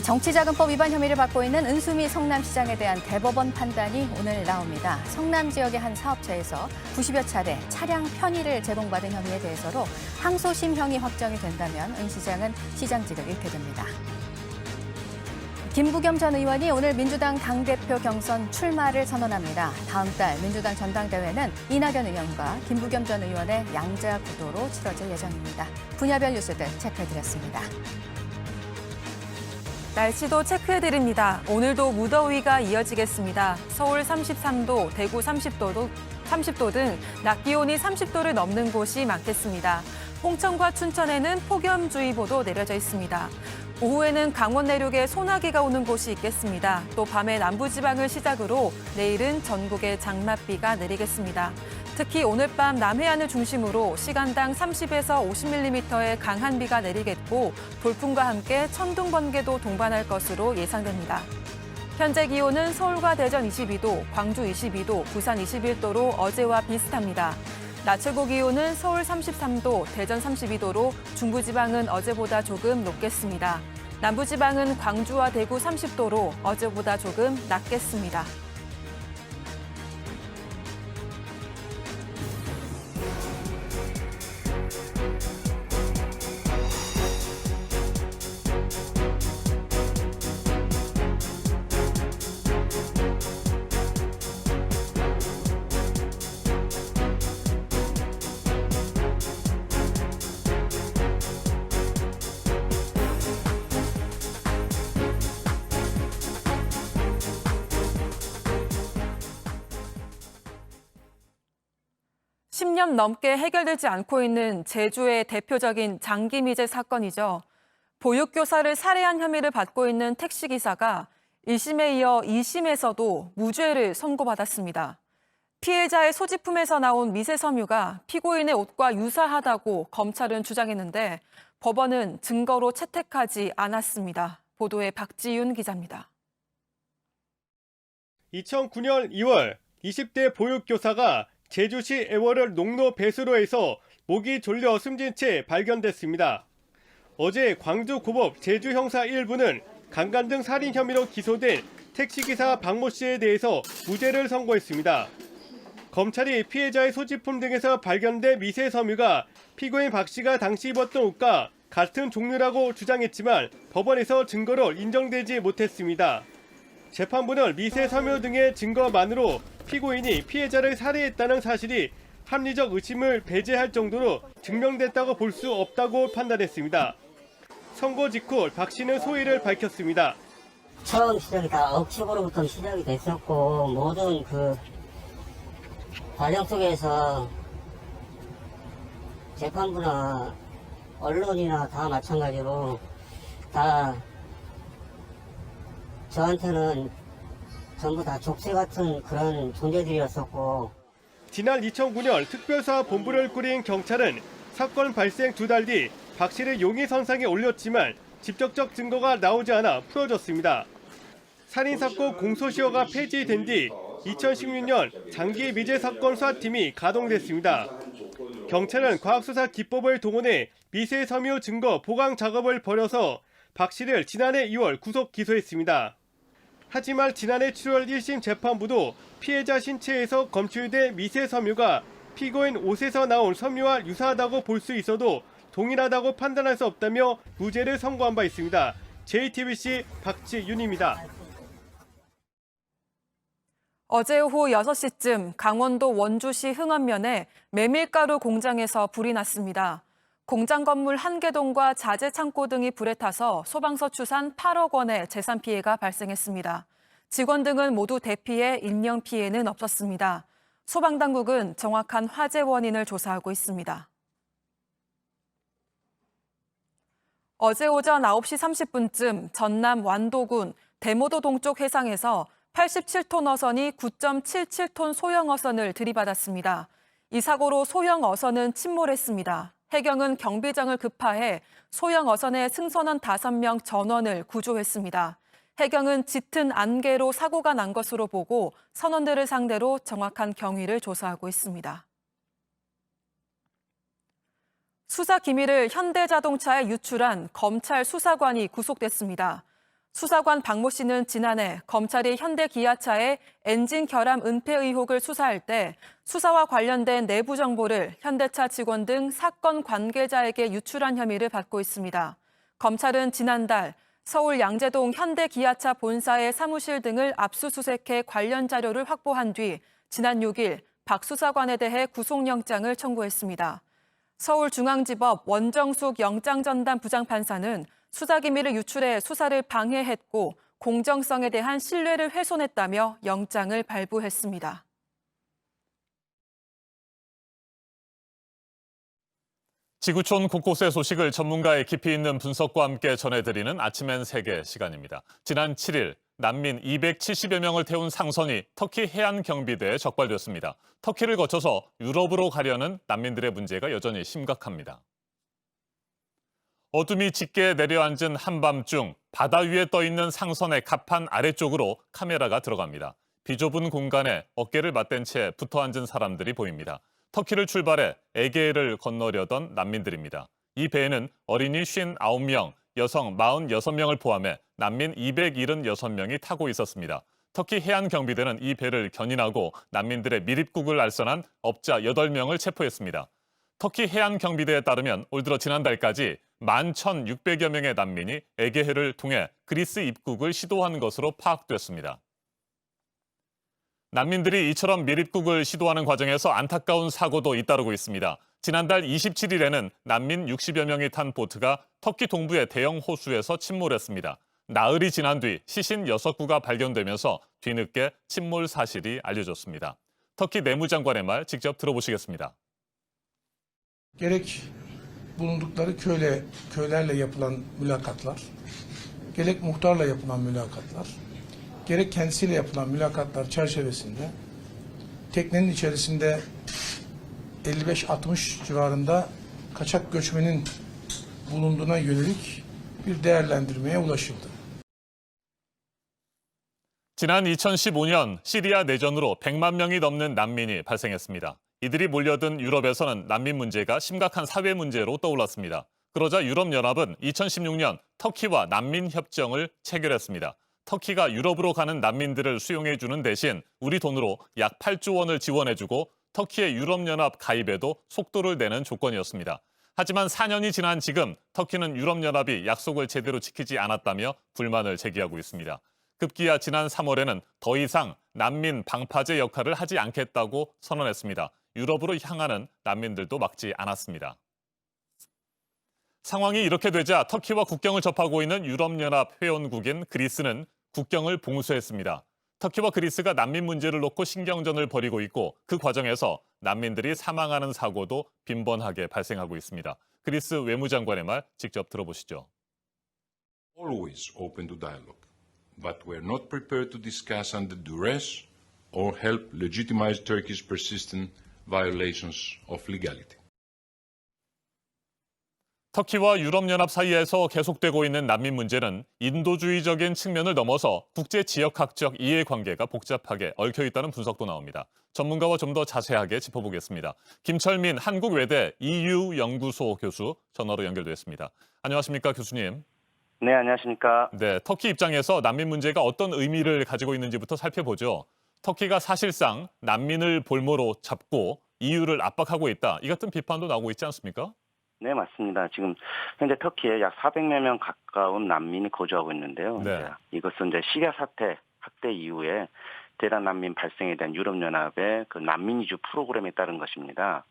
정치자금법 위반 혐의를 받고 있는 은수미 성남시장에 대한 대법원 판단이 오늘 나옵니다. 성남 지역의 한 사업체에서 90여 차례 차량 편의를 제공받은 혐의에 대해서로 항소심형이 확정이 된다면 은 시장은 시장직을 잃게 됩니다. 김부겸 전 의원이 오늘 민주당 당대표 경선 출마를 선언합니다. 다음 달 민주당 전당대회는 이낙연 의원과 김부겸 전 의원의 양자 구도로 치러질 예정입니다. 분야별 뉴스들 체크해드렸습니다. 날씨도 체크해드립니다. 오늘도 무더위가 이어지겠습니다. 서울 33도, 대구 30도 등 낮 기온이 30도를 넘는 곳이 많겠습니다. 홍천과 춘천에는 폭염주의보도 내려져 있습니다. 오후에는 강원 내륙에 소나기가 오는 곳이 있겠습니다. 또 밤에 남부지방을 시작으로 내일은 전국에 장맛비가 내리겠습니다. 특히 오늘 밤 남해안을 중심으로 시간당 30에서 50mm의 강한 비가 내리겠고 돌풍과 함께 천둥, 번개도 동반할 것으로 예상됩니다. 현재 기온은 서울과 대전 22도, 광주 22도, 부산 21도로 어제와 비슷합니다. 낮 최고 기온은 서울 33도, 대전 32도로 중부지방은 어제보다 조금 높겠습니다. 남부지방은 광주와 대구 30도로 어제보다 조금 낮겠습니다. 십 년 넘게 해결되지 않고 있는 제주의 대표적인 장기미제 사건이죠. 보육교사를 살해한 혐의를 받고 있는 택시기사가 1심에 이어 2심에서도 무죄를 선고받았습니다. 피해자의 소지품에서 나온 미세 섬유가 피고인의 옷과 유사하다고 검찰은 주장했는데 법원은 증거로 채택하지 않았습니다. 보도에 박지윤 기자입니다. 2009년 2월 20대 보육교사가 제주시 애월을 농로 배수로에서 목이 졸려 숨진 채 발견됐습니다. 어제 광주고법 제주형사 1부는 강간 등 살인 혐의로 기소된 택시기사 박모 씨에 대해서 무죄를 선고했습니다. 검찰이 피해자의 소지품 등에서 발견된 미세 섬유가 피고인 박 씨가 당시 입었던 옷과 같은 종류라고 주장했지만 법원에서 증거로 인정되지 못했습니다. 재판부는 미세 섬유 등의 증거만으로 피고인이 피해자를 살해했다는 사실이 합리적 의심을 배제할 정도로 증명됐다고 볼 수 없다고 판단했습니다. 선고 직후 박 씨는 소회를 밝혔습니다. 처음 시작이 다 억측으로부터 시작이 됐었고 모든 그 과정 속에서 재판부나 언론이나 다 마찬가지로 다 저한테는 전부 다 족쇄 같은 그런 존재들이었었고. 지난 2009년 특별수사본부를 꾸린 경찰은 사건 발생 2달 뒤 박 씨를 용의선상에 올렸지만 직접적 증거가 나오지 않아 풀어졌습니다. 살인사건 공소시효가 폐지된 뒤 2016년 장기 미제 사건 수사팀이 가동됐습니다. 경찰은 과학수사 기법을 동원해 미세 섬유 증거 보강 작업을 벌여서 박 씨를 지난해 2월 구속 기소했습니다. 하지만 지난해 7월 1심 재판부도 피해자 신체에서 검출된 미세 섬유가 피고인 옷에서 나온 섬유와 유사하다고 볼 수 있어도 동일하다고 판단할 수 없다며 무죄를 선고한 바 있습니다. JTBC 박지윤입니다. 어제 오후 6시쯤 강원도 원주시 흥원면에 메밀가루 공장에서 불이 났습니다. 공장 건물 1개동과 자재 창고 등이 불에 타서 소방서 추산 8억 원의 재산 피해가 발생했습니다. 직원 등은 모두 대피해 인명 피해는 없었습니다. 소방당국은 정확한 화재 원인을 조사하고 있습니다. 어제 오전 9시 30분쯤 전남 완도군 대모도 동쪽 해상에서 87톤 어선이 9.77톤 소형 어선을 들이받았습니다. 이 사고로 소형 어선은 침몰했습니다. 해경은 경비정을 급파해 소형 어선의 승선원 5명 전원을 구조했습니다. 해경은 짙은 안개로 사고가 난 것으로 보고 선원들을 상대로 정확한 경위를 조사하고 있습니다. 수사 기밀을 현대자동차에 유출한 검찰 수사관이 구속됐습니다. 수사관 박모 씨는 지난해 검찰이 현대기아차의 엔진 결함 은폐 의혹을 수사할 때 수사와 관련된 내부 정보를 현대차 직원 등 사건 관계자에게 유출한 혐의를 받고 있습니다. 검찰은 지난달 서울 양재동 현대기아차 본사의 사무실 등을 압수수색해 관련 자료를 확보한 뒤 지난 6일 박 수사관에 대해 구속영장을 청구했습니다. 서울중앙지법 원정숙 영장전담 부장판사는 수사기밀을 유출해 수사를 방해했고 공정성에 대한 신뢰를 훼손했다며 영장을 발부했습니다. 지구촌 곳곳의 소식을 전문가의 깊이 있는 분석과 함께 전해드리는 아침엔 세계 시간입니다. 지난 7일 난민 270여 명을 태운 상선이 터키 해안경비대에 적발됐습니다. 터키를 거쳐서 유럽으로 가려는 난민들의 문제가 여전히 심각합니다. 어둠이 짙게 내려앉은 한밤중 바다 위에 떠있는 상선의 갑판 아래쪽으로 카메라가 들어갑니다. 비좁은 공간에 어깨를 맞댄 채 붙어앉은 사람들이 보입니다. 터키를 출발해 에게해를 건너려던 난민들입니다. 이 배에는 어린이 59명, 여성 46명을 포함해 난민 276명이 타고 있었습니다. 터키 해안경비대는 이 배를 견인하고 난민들의 밀입국을 알선한 업자 8명을 체포했습니다. 터키 해안경비대에 따르면 올 들어 지난달까지 11,600여 명의 난민이 에게해를 통해 그리스 입국을 시도한 것으로 파악됐습니다. 난민들이 이처럼 밀입국을 시도하는 과정에서 안타까운 사고도 잇따르고 있습니다. 지난달 27일에는 난민 60여 명이 탄 보트가 터키 동부의 대형 호수에서 침몰했습니다. 나흘이 지난 뒤 시신 6구가 발견되면서 뒤늦게 침몰 사실이 알려졌습니다. 터키 내무장관의 말 직접 들어보시겠습니다. Gerek bulundukları köylerle yapılan mülakatlar, gerek muhtarla yapılan mülakatlar, gerek kendisiyle yapılan mülakatlar çerçevesinde teknenin içerisinde 55-60 civarında kaçak göçmenin bulunduğuna yönelik bir değerlendirmeye ulaşıldı. 지난 2015년 시리아 내전으로 100만 명이 넘는 난민이 발생했습니다. 이들이 몰려든 유럽에서는 난민 문제가 심각한 사회 문제로 떠올랐습니다. 그러자 유럽연합은 2016년 터키와 난민 협정을 체결했습니다. 터키가 유럽으로 가는 난민들을 수용해주는 대신 우리 돈으로 약 8조 원을 지원해주고 터키의 유럽연합 가입에도 속도를 내는 조건이었습니다. 하지만 4년이 지난 지금 터키는 유럽연합이 약속을 제대로 지키지 않았다며 불만을 제기하고 있습니다. 급기야 지난 3월에는 더 이상 난민 방파제 역할을 하지 않겠다고 선언했습니다. 유럽으로 향하는 난민들도 막지 않았습니다. 상황이 이렇게 되자 터키와 국경을 접하고 있는 유럽연합 회원국인 그리스는 국경을 봉쇄했습니다. 터키와 그리스가 난민 문제를 놓고 신경전을 벌이고 있고 그 과정에서 난민들이 사망하는 사고도 빈번하게 발생하고 있습니다. 그리스 외무장관의 말 직접 들어보시죠. Always open to dialogue, but we're not prepared to discuss under duress or help legitimize Turkey's persistent violations of legality. 터키와 유럽연합 사이에서 계속되고 있는 난민 문제는 인도주의적인 측면을 넘어서 국제 지역학적 이해관계가 복잡하게 얽혀 있다는 분석도 나옵니다. 전문가와 좀 더 자세하게 짚어보겠습니다. 김철민 한국외대 EU 연구소 교수 전화로 연결됐습니다. 안녕하십니까 교수님. 네, 안녕하십니까. 네, 터키 입장에서 난민 문제가 어떤 의미를 가지고 있는지부터 살펴보죠. 터키가 사실상 난민을 볼모로 잡고 EU를 압박하고 있다. 이 같은 비판도 나오고 있지 않습니까? 네, 맞습니다. 지금 현재 터키에 약 400여 명 가까운 난민이 거주하고 있는데요. 네. 이것은 이제 시리아 사태 확대 이후에 대란 난민 발생에 대한 유럽연합의 그 난민 이주 프로그램에 따른 것입니다.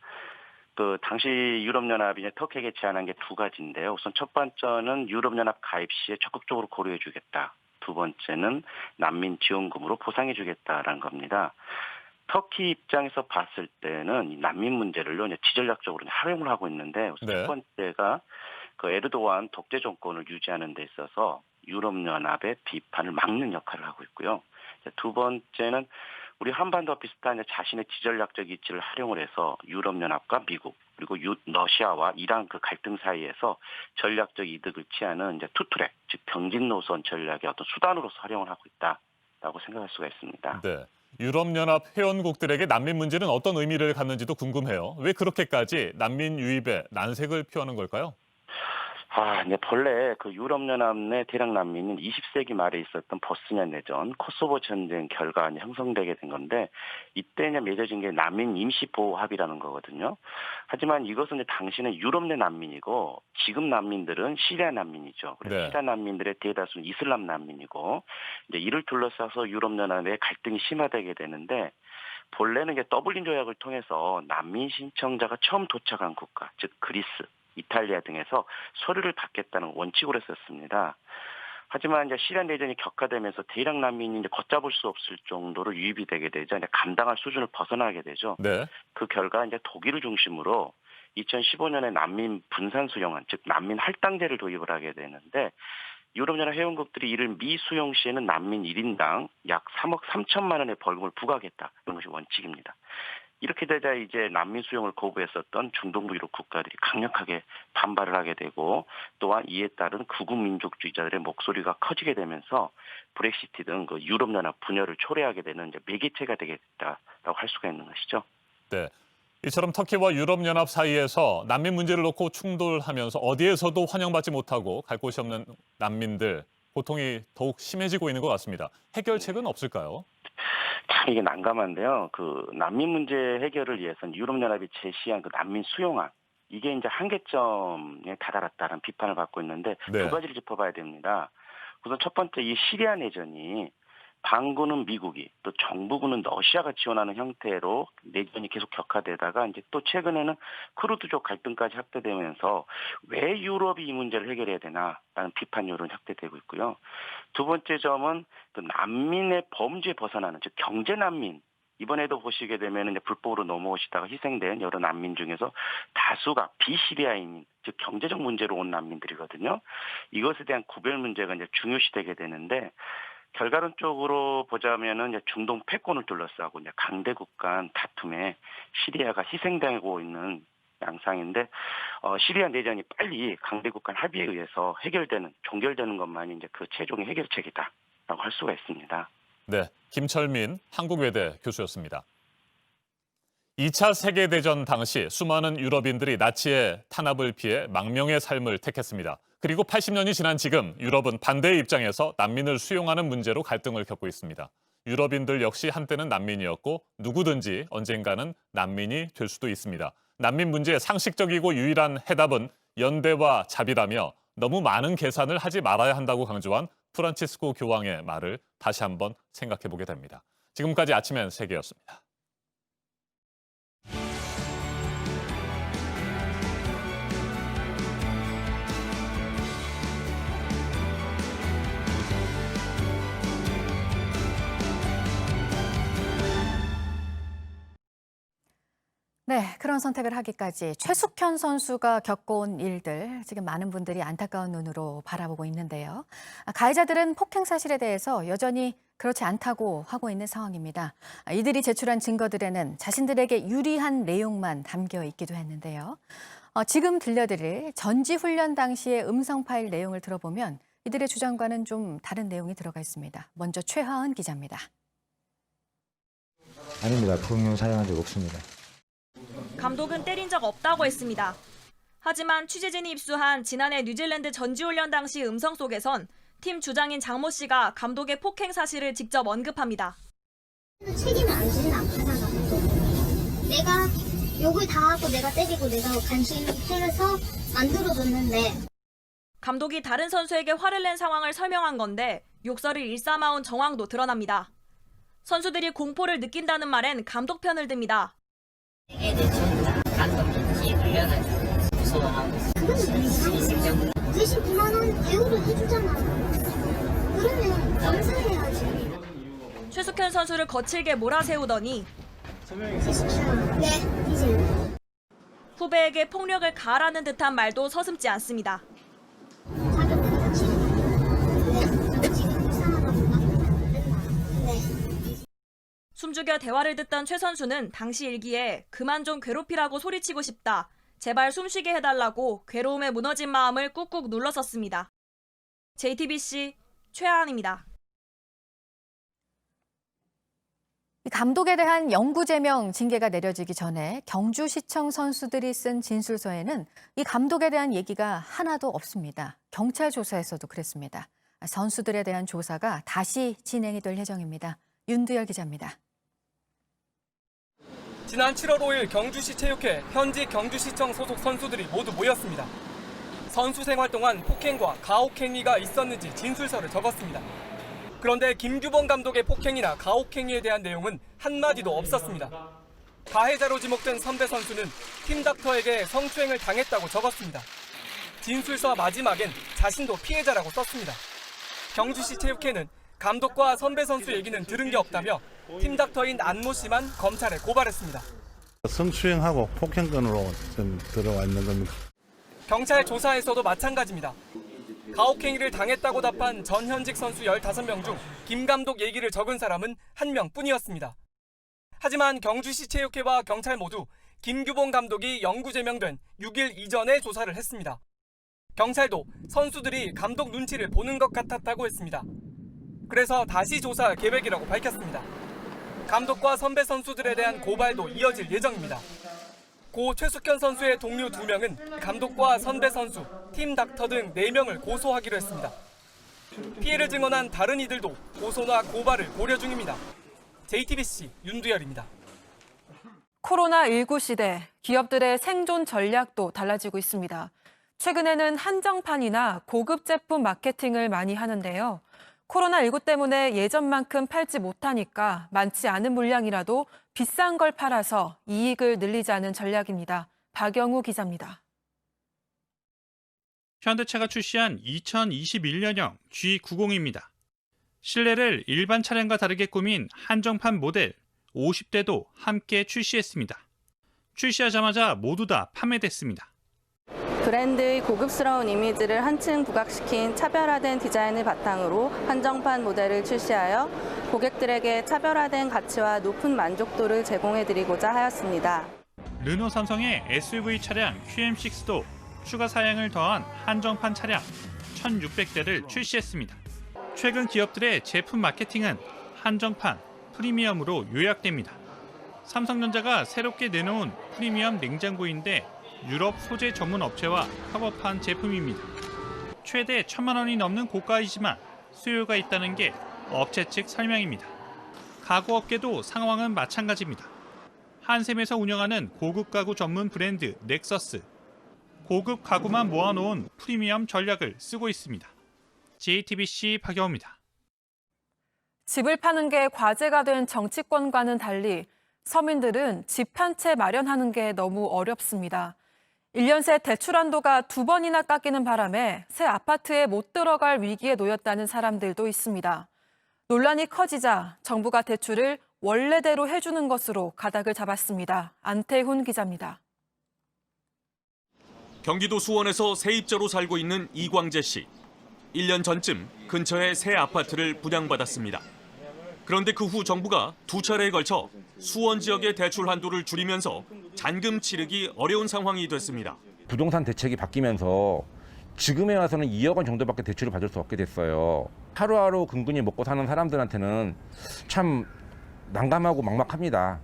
그 당시 유럽연합이 이제 터키에게 제안한 게 두 가지인데요. 우선 첫 번째는 유럽연합 가입 시에 적극적으로 고려해주겠다. 두 번째는 난민 지원금으로 보상해주겠다라는 겁니다. 터키 입장에서 봤을 때는 이 난민 문제를요, 이제 지전략적으로 활용을 하고 있는데, 우선 첫 번째가 그 에르도안 독재 정권을 유지하는 데 있어서 유럽연합의 비판을 막는 역할을 하고 있고요. 두 번째는 우리 한반도와 비슷한 자신의 지전략적 위치를 활용을 해서 유럽연합과 미국 그리고 러시아와 이란 그 갈등 사이에서 전략적 이득을 취하는 이제 투트랙, 즉 병진 노선 전략의 어떤 수단으로서 활용을 하고 있다라고 생각할 수가 있습니다. 네. 유럽연합 회원국들에게 난민 문제는 어떤 의미를 갖는지도 궁금해요. 왜 그렇게까지 난민 유입에 난색을 표하는 걸까요? 이제 본래 그 유럽연합 내 대량 난민은 20세기 말에 있었던 보스니아 내전, 코소보 전쟁 결과 형성되게 된 건데, 이때 이제 맺어진 게 난민 임시보호합의라는 거거든요. 하지만 이것은 이제 당시는 유럽 내 난민이고, 지금 난민들은 시리아 난민이죠. 그래서 시리아 난민들의 대다수는 이슬람 난민이고, 이제 이를 둘러싸서 유럽연합의 갈등이 심화되게 되는데, 본래는 이제 더블린 조약을 통해서 난민 신청자가 처음 도착한 국가, 즉 그리스, 이탈리아 등에서 서류를 받겠다는 원칙으로 했었습니다. 하지만 이제 시리아 내전이 격화되면서 대량 난민이 이제 걷잡을 수 없을 정도로 유입이 되게 되자 이제 감당할 수준을 벗어나게 되죠. 네. 그 결과 이제 독일을 중심으로 2015년에 난민 분산 수용안, 즉 난민 할당제를 도입을 하게 되는데, 유럽연합 회원국들이 이를 미수용 시에는 난민 1인당 약 3억 3천만 원의 벌금을 부과하겠다. 이런 것이 원칙입니다. 이렇게 되자 이제 난민 수용을 거부했었던 중동부 유럽 국가들이 강력하게 반발을 하게 되고, 또한 이에 따른 극우 민족주의자들의 목소리가 커지게 되면서 브렉시트 등 그 유럽연합 분열을 초래하게 되는 이제 매개체가 되겠다라고 할 수가 있는 것이죠. 네. 이처럼 터키와 유럽연합 사이에서 난민 문제를 놓고 충돌하면서 어디에서도 환영받지 못하고 갈 곳이 없는 난민들, 고통이 더욱 심해지고 있는 것 같습니다. 해결책은 없을까요? 참 이게 난감한데요. 그 난민 문제 해결을 위해서는 유럽연합이 제시한 그 난민 수용안, 이게 이제 한계점에 다다랐다는 비판을 받고 있는데 네. 두 가지를 짚어봐야 됩니다. 우선 첫 번째, 이 시리아 내전이 반군은 미국이 또 정부군은 러시아가 지원하는 형태로 내전이 계속 격화되다가 이제 또 최근에는 크루드족 갈등까지 확대되면서 왜 유럽이 이 문제를 해결해야 되나라는 비판 여론이 확대되고 있고요. 두 번째 점은 그 난민의 범주에 벗어나는, 즉 경제 난민. 이번에도 보시게 되면 이제 불법으로 넘어오시다가 희생된 여러 난민 중에서 다수가 비시리아인, 즉 경제적 문제로 온 난민들이거든요. 이것에 대한 구별 문제가 이제 중요시되게 되는데, 결과론적으로 보자면은 이제 중동 패권을 둘러싸고 이제 강대국 간 다툼에 시리아가 희생당하고 있는 양상인데, 시리아 내전이 빨리 강대국 간 합의에 의해서 종결되는 것만이 이제 그 최종의 해결책이다라고 할 수가 있습니다. 네, 김철민 한국외대 교수였습니다. 2차 세계대전 당시 수많은 유럽인들이 나치의 탄압을 피해 망명의 삶을 택했습니다. 그리고 80년이 지난 지금 유럽은 반대의 입장에서 난민을 수용하는 문제로 갈등을 겪고 있습니다. 유럽인들 역시 한때는 난민이었고 누구든지 언젠가는 난민이 될 수도 있습니다. 난민 문제의 상식적이고 유일한 해답은 연대와 자비라며 너무 많은 계산을 하지 말아야 한다고 강조한 프란치스코 교황의 말을 다시 한번 생각해보게 됩니다. 지금까지 아침엔 세계였습니다. 네, 그런 선택을 하기까지 최숙현 선수가 겪어온 일들, 지금 많은 분들이 안타까운 눈으로 바라보고 있는데요. 가해자들은 폭행 사실에 대해서 여전히 그렇지 않다고 하고 있는 상황입니다. 이들이 제출한 증거들에는 자신들에게 유리한 내용만 담겨 있기도 했는데요. 지금 들려드릴 전지훈련 당시의 음성 파일 내용을 들어보면 이들의 주장과는 좀 다른 내용이 들어가 있습니다. 먼저 최하은 기자입니다. 아닙니다. 폭력 사용한 적 없습니다. 감독은 때린 적 없다고 했습니다. 하지만 취재진이 입수한 지난해 뉴질랜드 전지훈련 당시 음성 속에선 팀 주장인 장모 씨가 감독의 폭행 사실을 직접 언급합니다. 책임을 안 지는 않잖아. 내가 욕을 다 하고 내가 때리고 내가 간신해서 만들어줬는데. 감독이 다른 선수에게 화를 낸 상황을 설명한 건데 욕설을 일삼아온 정황도 드러납니다. 선수들이 공포를 느낀다는 말엔 감독 편을 듭니다. 애들 전부 다 감독님이 훈련을 무서워하고 그건 대신 2만 원 대우를 해주잖아. 그러면 감사해야지. 최숙현 선수를 거칠게 몰아세우더니 네, 이제 후배에게 폭력을 가하라는 듯한 말도 서슴지 않습니다. 숨죽여 대화를 듣던 최 선수는 당시 일기에 그만 좀 괴롭히라고 소리치고 싶다. 제발 숨쉬게 해달라고 괴로움에 무너진 마음을 꾹꾹 눌러섰습니다. JTBC 최하은입니다. 감독에 대한 영구제명 징계가 내려지기 전에 경주시청 선수들이 쓴 진술서에는 이 감독에 대한 얘기가 하나도 없습니다. 경찰 조사에서도 그랬습니다. 선수들에 대한 조사가 다시 진행이 될 예정입니다. 윤두열 기자입니다. 지난 7월 5일 경주시 체육회 현직 경주시청 소속 선수들이 모두 모였습니다. 선수 생활 동안 폭행과 가혹행위가 있었는지 진술서를 적었습니다. 그런데 김규범 감독의 폭행이나 가혹행위에 대한 내용은 한마디도 없었습니다. 가해자로 지목된 선배 선수는 팀 닥터에게 성추행을 당했다고 적었습니다. 진술서 마지막엔 자신도 피해자라고 썼습니다. 경주시 체육회는 감독과 선배 선수 얘기는 들은 게 없다며 팀 닥터인 안모 씨만 검찰에 고발했습니다. 성추행하고 폭행건으로 좀 들어와 있는 겁니다. 경찰 조사에서도 마찬가지입니다. 가혹행위를 당했다고 답한 전현직 선수 15명 중 김 감독 얘기를 적은 사람은 1명뿐이었습니다. 하지만 경주시 체육회와 경찰 모두 김규봉 감독이 영구제명된 6일 이전에 조사를 했습니다. 경찰도 선수들이 감독 눈치를 보는 것 같았다고 했습니다. 그래서 다시 조사할 계획이라고 밝혔습니다. 감독과 선배 선수들에 대한 고발도 이어질 예정입니다. 고 최숙현 선수의 동료 2명은 감독과 선배 선수, 팀 닥터 등 4명을 고소하기로 했습니다. 피해를 증언한 다른 이들도 고소나 고발을 고려 중입니다. JTBC 윤두열입니다. 코로나19 시대, 기업들의 생존 전략도 달라지고 있습니다. 최근에는 한정판이나 고급 제품 마케팅을 많이 하는데요. 코로나19 때문에 예전만큼 팔지 못하니까 많지 않은 물량이라도 비싼 걸 팔아서 이익을 늘리자는 전략입니다. 박영우 기자입니다. 현대차가 출시한 2021년형 G90입니다. 실내를 일반 차량과 다르게 꾸민 한정판 모델 50대도 함께 출시했습니다. 출시하자마자 모두 다 판매됐습니다. 브랜드의 고급스러운 이미지를 한층 부각시킨 차별화된 디자인을 바탕으로 한정판 모델을 출시하여 고객들에게 차별화된 가치와 높은 만족도를 제공해드리고자 하였습니다. 르노 삼성의 SUV 차량 QM6도 추가 사양을 더한 한정판 차량 1,600대를 출시했습니다. 최근 기업들의 제품 마케팅은 한정판, 프리미엄으로 요약됩니다. 삼성전자가 새롭게 내놓은 프리미엄 냉장고인데 유럽 소재 전문 업체와 협업한 제품입니다. 최대 1,000만 원이 넘는 고가이지만 수요가 있다는 게 업체 측 설명입니다. 가구업계도 상황은 마찬가지입니다. 한샘에서 운영하는 고급 가구 전문 브랜드 넥서스. 고급 가구만 모아놓은 프리미엄 전략을 쓰고 있습니다. JTBC 박영우입니다. 집을 파는 게 과제가 된 정치권과는 달리 서민들은 집 한 채 마련하는 게 너무 어렵습니다. 1년 새 대출 한도가 2번이나 깎이는 바람에 새 아파트에 못 들어갈 위기에 놓였다는 사람들도 있습니다. 논란이 커지자 정부가 대출을 원래대로 해주는 것으로 가닥을 잡았습니다. 안태훈 기자입니다. 경기도 수원에서 세입자로 살고 있는 이광재 씨. 1년 전쯤 근처에 새 아파트를 분양받았습니다. 그런데 그 후 정부가 2차례에 걸쳐 수원 지역의 대출 한도를 줄이면서 잔금 치르기 어려운 상황이 됐습니다. 부동산 대책이 바뀌면서 지금에 와서는 2억 원 정도밖에 대출을 받을 수 없게 됐어요. 하루하루 근근히 먹고 사는 사람들한테는 참 난감하고 막막합니다.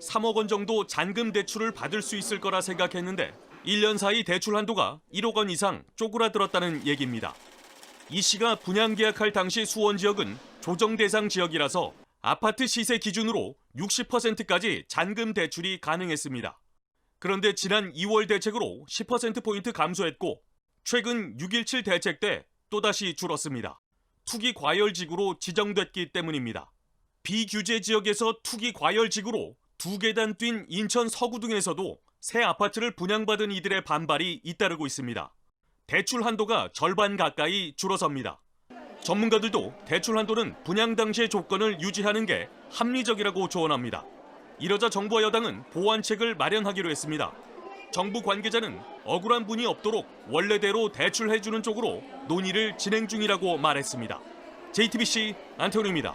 3억 원 정도 잔금 대출을 받을 수 있을 거라 생각했는데 1년 사이 대출 한도가 1억 원 이상 쪼그라들었다는 얘기입니다. 이 씨가 분양 계약할 당시 수원 지역은 조정 대상 지역이라서 아파트 시세 기준으로 60%까지 잔금 대출이 가능했습니다. 그런데 지난 2월 대책으로 10%포인트 감소했고 최근 6.17 대책 때 또다시 줄었습니다. 투기 과열지구로 지정됐기 때문입니다. 비규제 지역에서 투기 과열지구로 2계단 뛴 인천 서구 등에서도 새 아파트를 분양받은 이들의 반발이 잇따르고 있습니다. 대출 한도가 절반 가까이 줄어섭니다. 전문가들도 대출 한도는 분양 당시의 조건을 유지하는 게 합리적이라고 조언합니다. 이러자 정부와 여당은 보완책을 마련하기로 했습니다. 정부 관계자는 억울한 분이 없도록 원래대로 대출해주는 쪽으로 논의를 진행 중이라고 말했습니다. JTBC 안태훈입니다.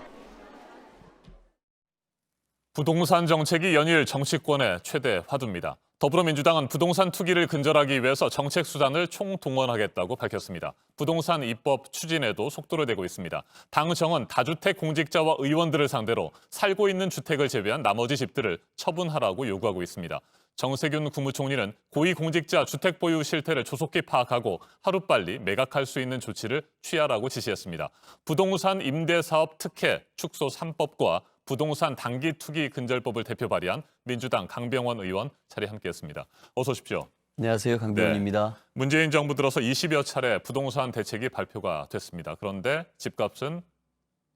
부동산 정책이 연일 정치권의 최대 화두입니다. 더불어민주당은 부동산 투기를 근절하기 위해서 정책 수단을 총동원하겠다고 밝혔습니다. 부동산 입법 추진에도 속도를 내고 있습니다. 당 정은 다주택 공직자와 의원들을 상대로 살고 있는 주택을 제외한 나머지 집들을 처분하라고 요구하고 있습니다. 정세균 국무총리는 고위공직자 주택 보유 실태를 조속히 파악하고 하루빨리 매각할 수 있는 조치를 취하라고 지시했습니다. 부동산 임대사업 특혜 축소 3법과 부동산 단기 투기 근절법을 대표 발의한 민주당 강병원 의원 자리에 함께했습니다. 어서 오십시오. 안녕하세요. 강병원입니다. 네, 문재인 정부 들어서 20여 차례 부동산 대책이 발표가 됐습니다. 그런데 집값은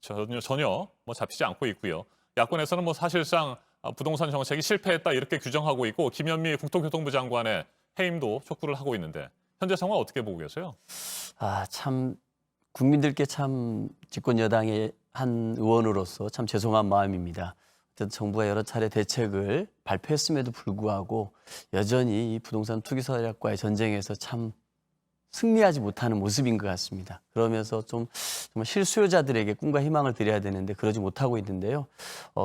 전혀 잡히지 않고 있고요. 야권에서는 사실상 부동산 정책이 실패했다 이렇게 규정하고 있고 김현미 국토교통부 장관의 해임도 촉구를 하고 있는데 현재 상황 어떻게 보고 계세요? 참 국민들께 참 집권 여당의 한 의원으로서 참 죄송한 마음입니다. 어쨌든 정부가 여러 차례 대책을 발표했음에도 불구하고 여전히 이 부동산 투기 세력과의 전쟁에서 참 승리하지 못하는 모습인 것 같습니다. 그러면서 정말 실수요자들에게 꿈과 희망을 드려야 되는데 그러지 못하고 있는데요.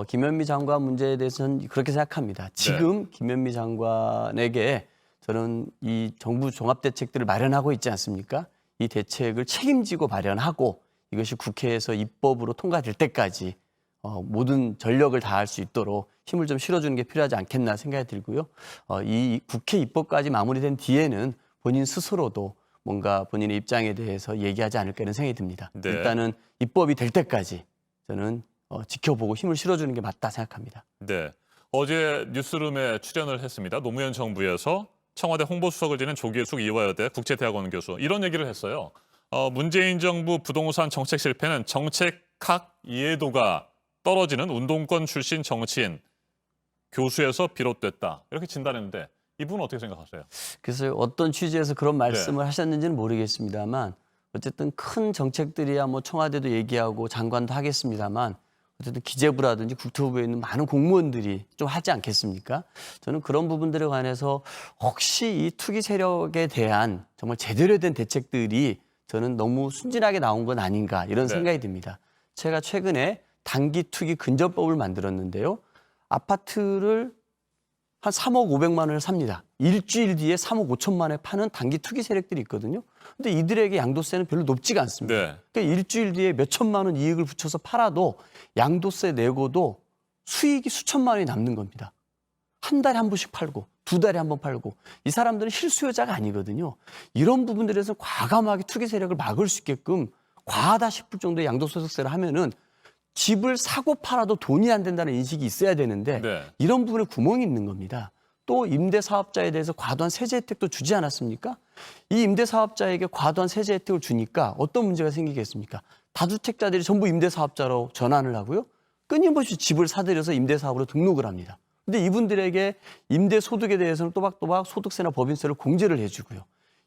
김현미 장관 문제에 대해서는 그렇게 생각합니다. 지금 김현미 장관에게 저는 이 정부 종합대책들을 마련하고 있지 않습니까? 이 대책을 책임지고 마련하고 이것이 국회에서 입법으로 통과될 때까지 모든 전력을 다할 수 있도록 힘을 좀 실어주는 게 필요하지 않겠나 생각이 들고요. 이 국회 입법까지 마무리된 뒤에는 본인 스스로도 뭔가 본인의 입장에 대해서 얘기하지 않을까 이런 생각이 듭니다. 네. 일단은 입법이 될 때까지 저는 지켜보고 힘을 실어주는 게 맞다 생각합니다. 네. 어제 뉴스룸에 출연을 했습니다. 노무현 정부에서 청와대 홍보수석을 지낸 조기숙 이화여대 국제대학원 교수 이런 얘기를 했어요. 문재인 정부 부동산 정책 실패는 정책학 이해도가 떨어지는 운동권 출신 정치인 교수에서 비롯됐다. 이렇게 진단했는데 이분은 어떻게 생각하세요? 그래서 어떤 취지에서 그런 말씀을 하셨는지는 모르겠습니다만 어쨌든 큰 정책들이야 뭐 청와대도 얘기하고 장관도 하겠습니다만 어쨌든 기재부라든지 국토부에 있는 많은 공무원들이 좀 하지 않겠습니까? 저는 그런 부분들에 관해서 혹시 이 투기 세력에 대한 정말 제대로 된 대책들이 저는 너무 순진하게 나온 건 아닌가 이런 생각이 듭니다. 제가 최근에 단기 투기 근절법을 만들었는데요. 아파트를 한 3억 500만 원을 삽니다. 일주일 뒤에 3억 5천만 원에 파는 단기 투기 세력들이 있거든요. 근데 이들에게 양도세는 별로 높지가 않습니다. 네. 그러니까 일주일 뒤에 몇 천만 원 이익을 붙여서 팔아도 양도세 내고도 수익이 수천만 원이 남는 겁니다. 한 달에 한 번씩 팔고 두 달에 한 번 팔고 이 사람들은 실수요자가 아니거든요. 이런 부분들에서 과감하게 투기 세력을 막을 수 있게끔 과하다 싶을 정도의 양도소득세를 하면은 집을 사고 팔아도 돈이 안 된다는 인식이 있어야 되는데 이런 부분에 구멍이 있는 겁니다. 또 임대사업자에 대해서 과도한 세제 혜택도 주지 않았습니까? 이 임대사업자에게 과도한 세제 혜택을 주니까 어떤 문제가 생기겠습니까? 다주택자들이 전부 임대사업자로 전환을 하고요. 끊임없이 집을 사들여서 임대사업으로 등록을 합니다. 근데 이분들에게 임대소득에 대해서는 또박또박 소득세나 법인세를 공제를 해주고요.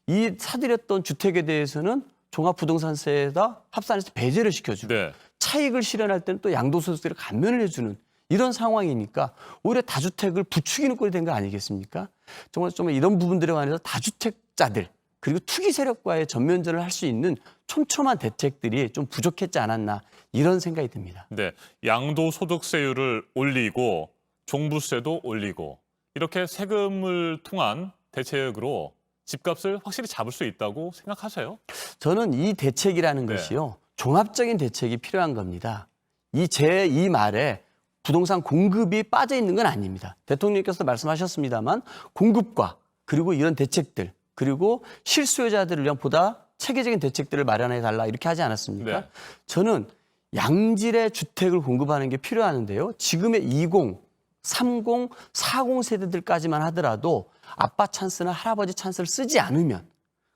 이 사들였던 주택에 대해서는 종합부동산세에다 합산해서 배제를 시켜주고 차익을 실현할 때는 또 양도소득세를 감면을 해주는 이런 상황이니까 오히려 다주택을 부추기는 꼴이 된 거 아니겠습니까? 정말 이런 부분들에 관해서 다주택자들 그리고 투기 세력과의 전면전을 할 수 있는 촘촘한 대책들이 좀 부족했지 않았나 이런 생각이 듭니다. 네, 양도소득세율을 올리고 종부세도 올리고 이렇게 세금을 통한 대책으로 집값을 확실히 잡을 수 있다고 생각하세요? 저는 이 대책이라는 것이요. 종합적인 대책이 필요한 겁니다. 이 말에 부동산 공급이 빠져 있는 건 아닙니다. 대통령께서 말씀하셨습니다만 공급과 그리고 이런 대책들 그리고 실수요자들을 위한 보다 체계적인 대책들을 마련해 달라 이렇게 하지 않았습니까? 저는 양질의 주택을 공급하는 게 필요하는데요. 지금의 20, 30, 40 세대들까지만 하더라도 아빠 찬스나 할아버지 찬스를 쓰지 않으면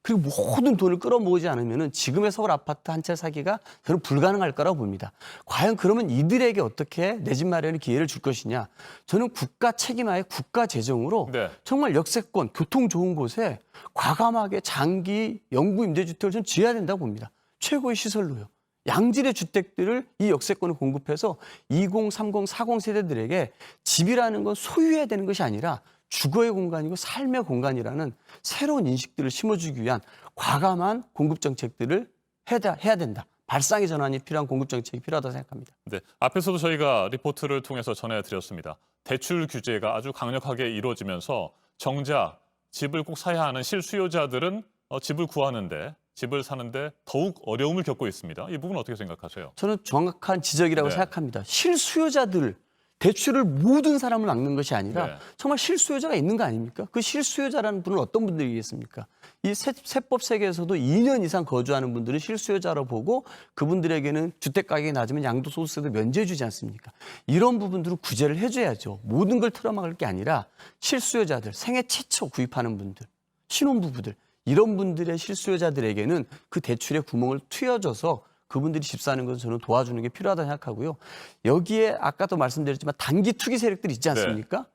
그리고 모든 돈을 끌어모으지 않으면 지금의 서울 아파트 한 채 사기가 저는 불가능할 거라고 봅니다. 과연 그러면 이들에게 어떻게 내 집 마련의 기회를 줄 것이냐. 저는 국가 책임하에 국가 재정으로 정말 역세권, 교통 좋은 곳에 과감하게 장기 영구 임대주택을 좀 지어야 된다고 봅니다. 최고의 시설로요. 양질의 주택들을 이 역세권을 공급해서 20, 30, 40 세대들에게 집이라는 건 소유해야 되는 것이 아니라 주거의 공간이고 삶의 공간이라는 새로운 인식들을 심어주기 위한 과감한 공급 정책들을 해야 된다. 발상의 전환이 필요한 공급 정책이 필요하다고 생각합니다. 네, 앞에서도 저희가 리포트를 통해서 전해드렸습니다. 대출 규제가 아주 강력하게 이루어지면서 정작 집을 꼭 사야 하는 실수요자들은 집을 구하는데 집을 사는데 더욱 어려움을 겪고 있습니다. 이 부분 어떻게 생각하세요? 저는 정확한 지적이라고 생각합니다. 실수요자들 대출을 모든 사람을 막는 것이 아니라 정말 실수요자가 있는 거 아닙니까? 그 실수요자라는 분은 어떤 분들이겠습니까? 이 세법 세계에서도 2년 이상 거주하는 분들은 실수요자로 보고 그분들에게는 주택 가격이 낮으면 양도소득세도 면제해 주지 않습니까? 이런 부분들은 구제를 해줘야죠. 모든 걸 틀어막을 게 아니라 실수요자들, 생애 최초 구입하는 분들, 신혼부부들 이런 분들의 실수요자들에게는 그 대출의 구멍을 틔워줘서 그분들이 집 사는 것은 저는 도와주는 게 필요하다고 생각하고요. 여기에 아까도 말씀드렸지만 단기 투기 세력들이 있지 않습니까?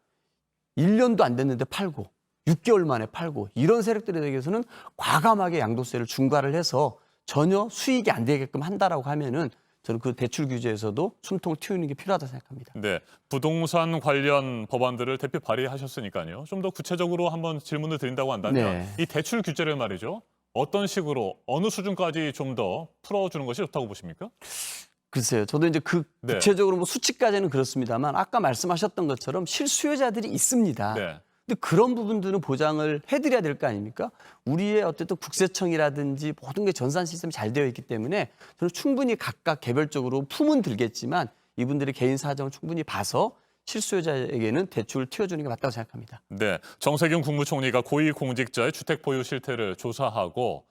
1년도 안 됐는데 팔고 6개월 만에 팔고 이런 세력들에 대해서는 과감하게 양도세를 중과를 해서 전혀 수익이 안 되게끔 한다라고 하면은 저는 그 대출 규제에서도 숨통을 틔우는 게 필요하다고 생각합니다. 네, 부동산 관련 법안들을 대표 발의하셨으니까요. 좀 더 구체적으로 한번 질문을 드린다고 한다면 이 대출 규제를 말이죠. 어떤 식으로 어느 수준까지 좀 더 풀어주는 것이 좋다고 보십니까? 글쎄요. 저도 이제 구체적으로 뭐 수치까지는 그렇습니다만 아까 말씀하셨던 것처럼 실수요자들이 있습니다. 근데 그런 부분들은 보장을 해드려야 될 거 아닙니까? 우리의 어쨌든 국세청이라든지 모든 게 전산 시스템이 잘 되어 있기 때문에 저는 충분히 각각 개별적으로 품은 들겠지만 이분들의 개인 사정을 충분히 봐서 실수요자에게는 대출을 틔워주는 게 맞다고 생각합니다. 네, 정세균 국무총리가 고위공직자의 주택 보유 실태를 조사하고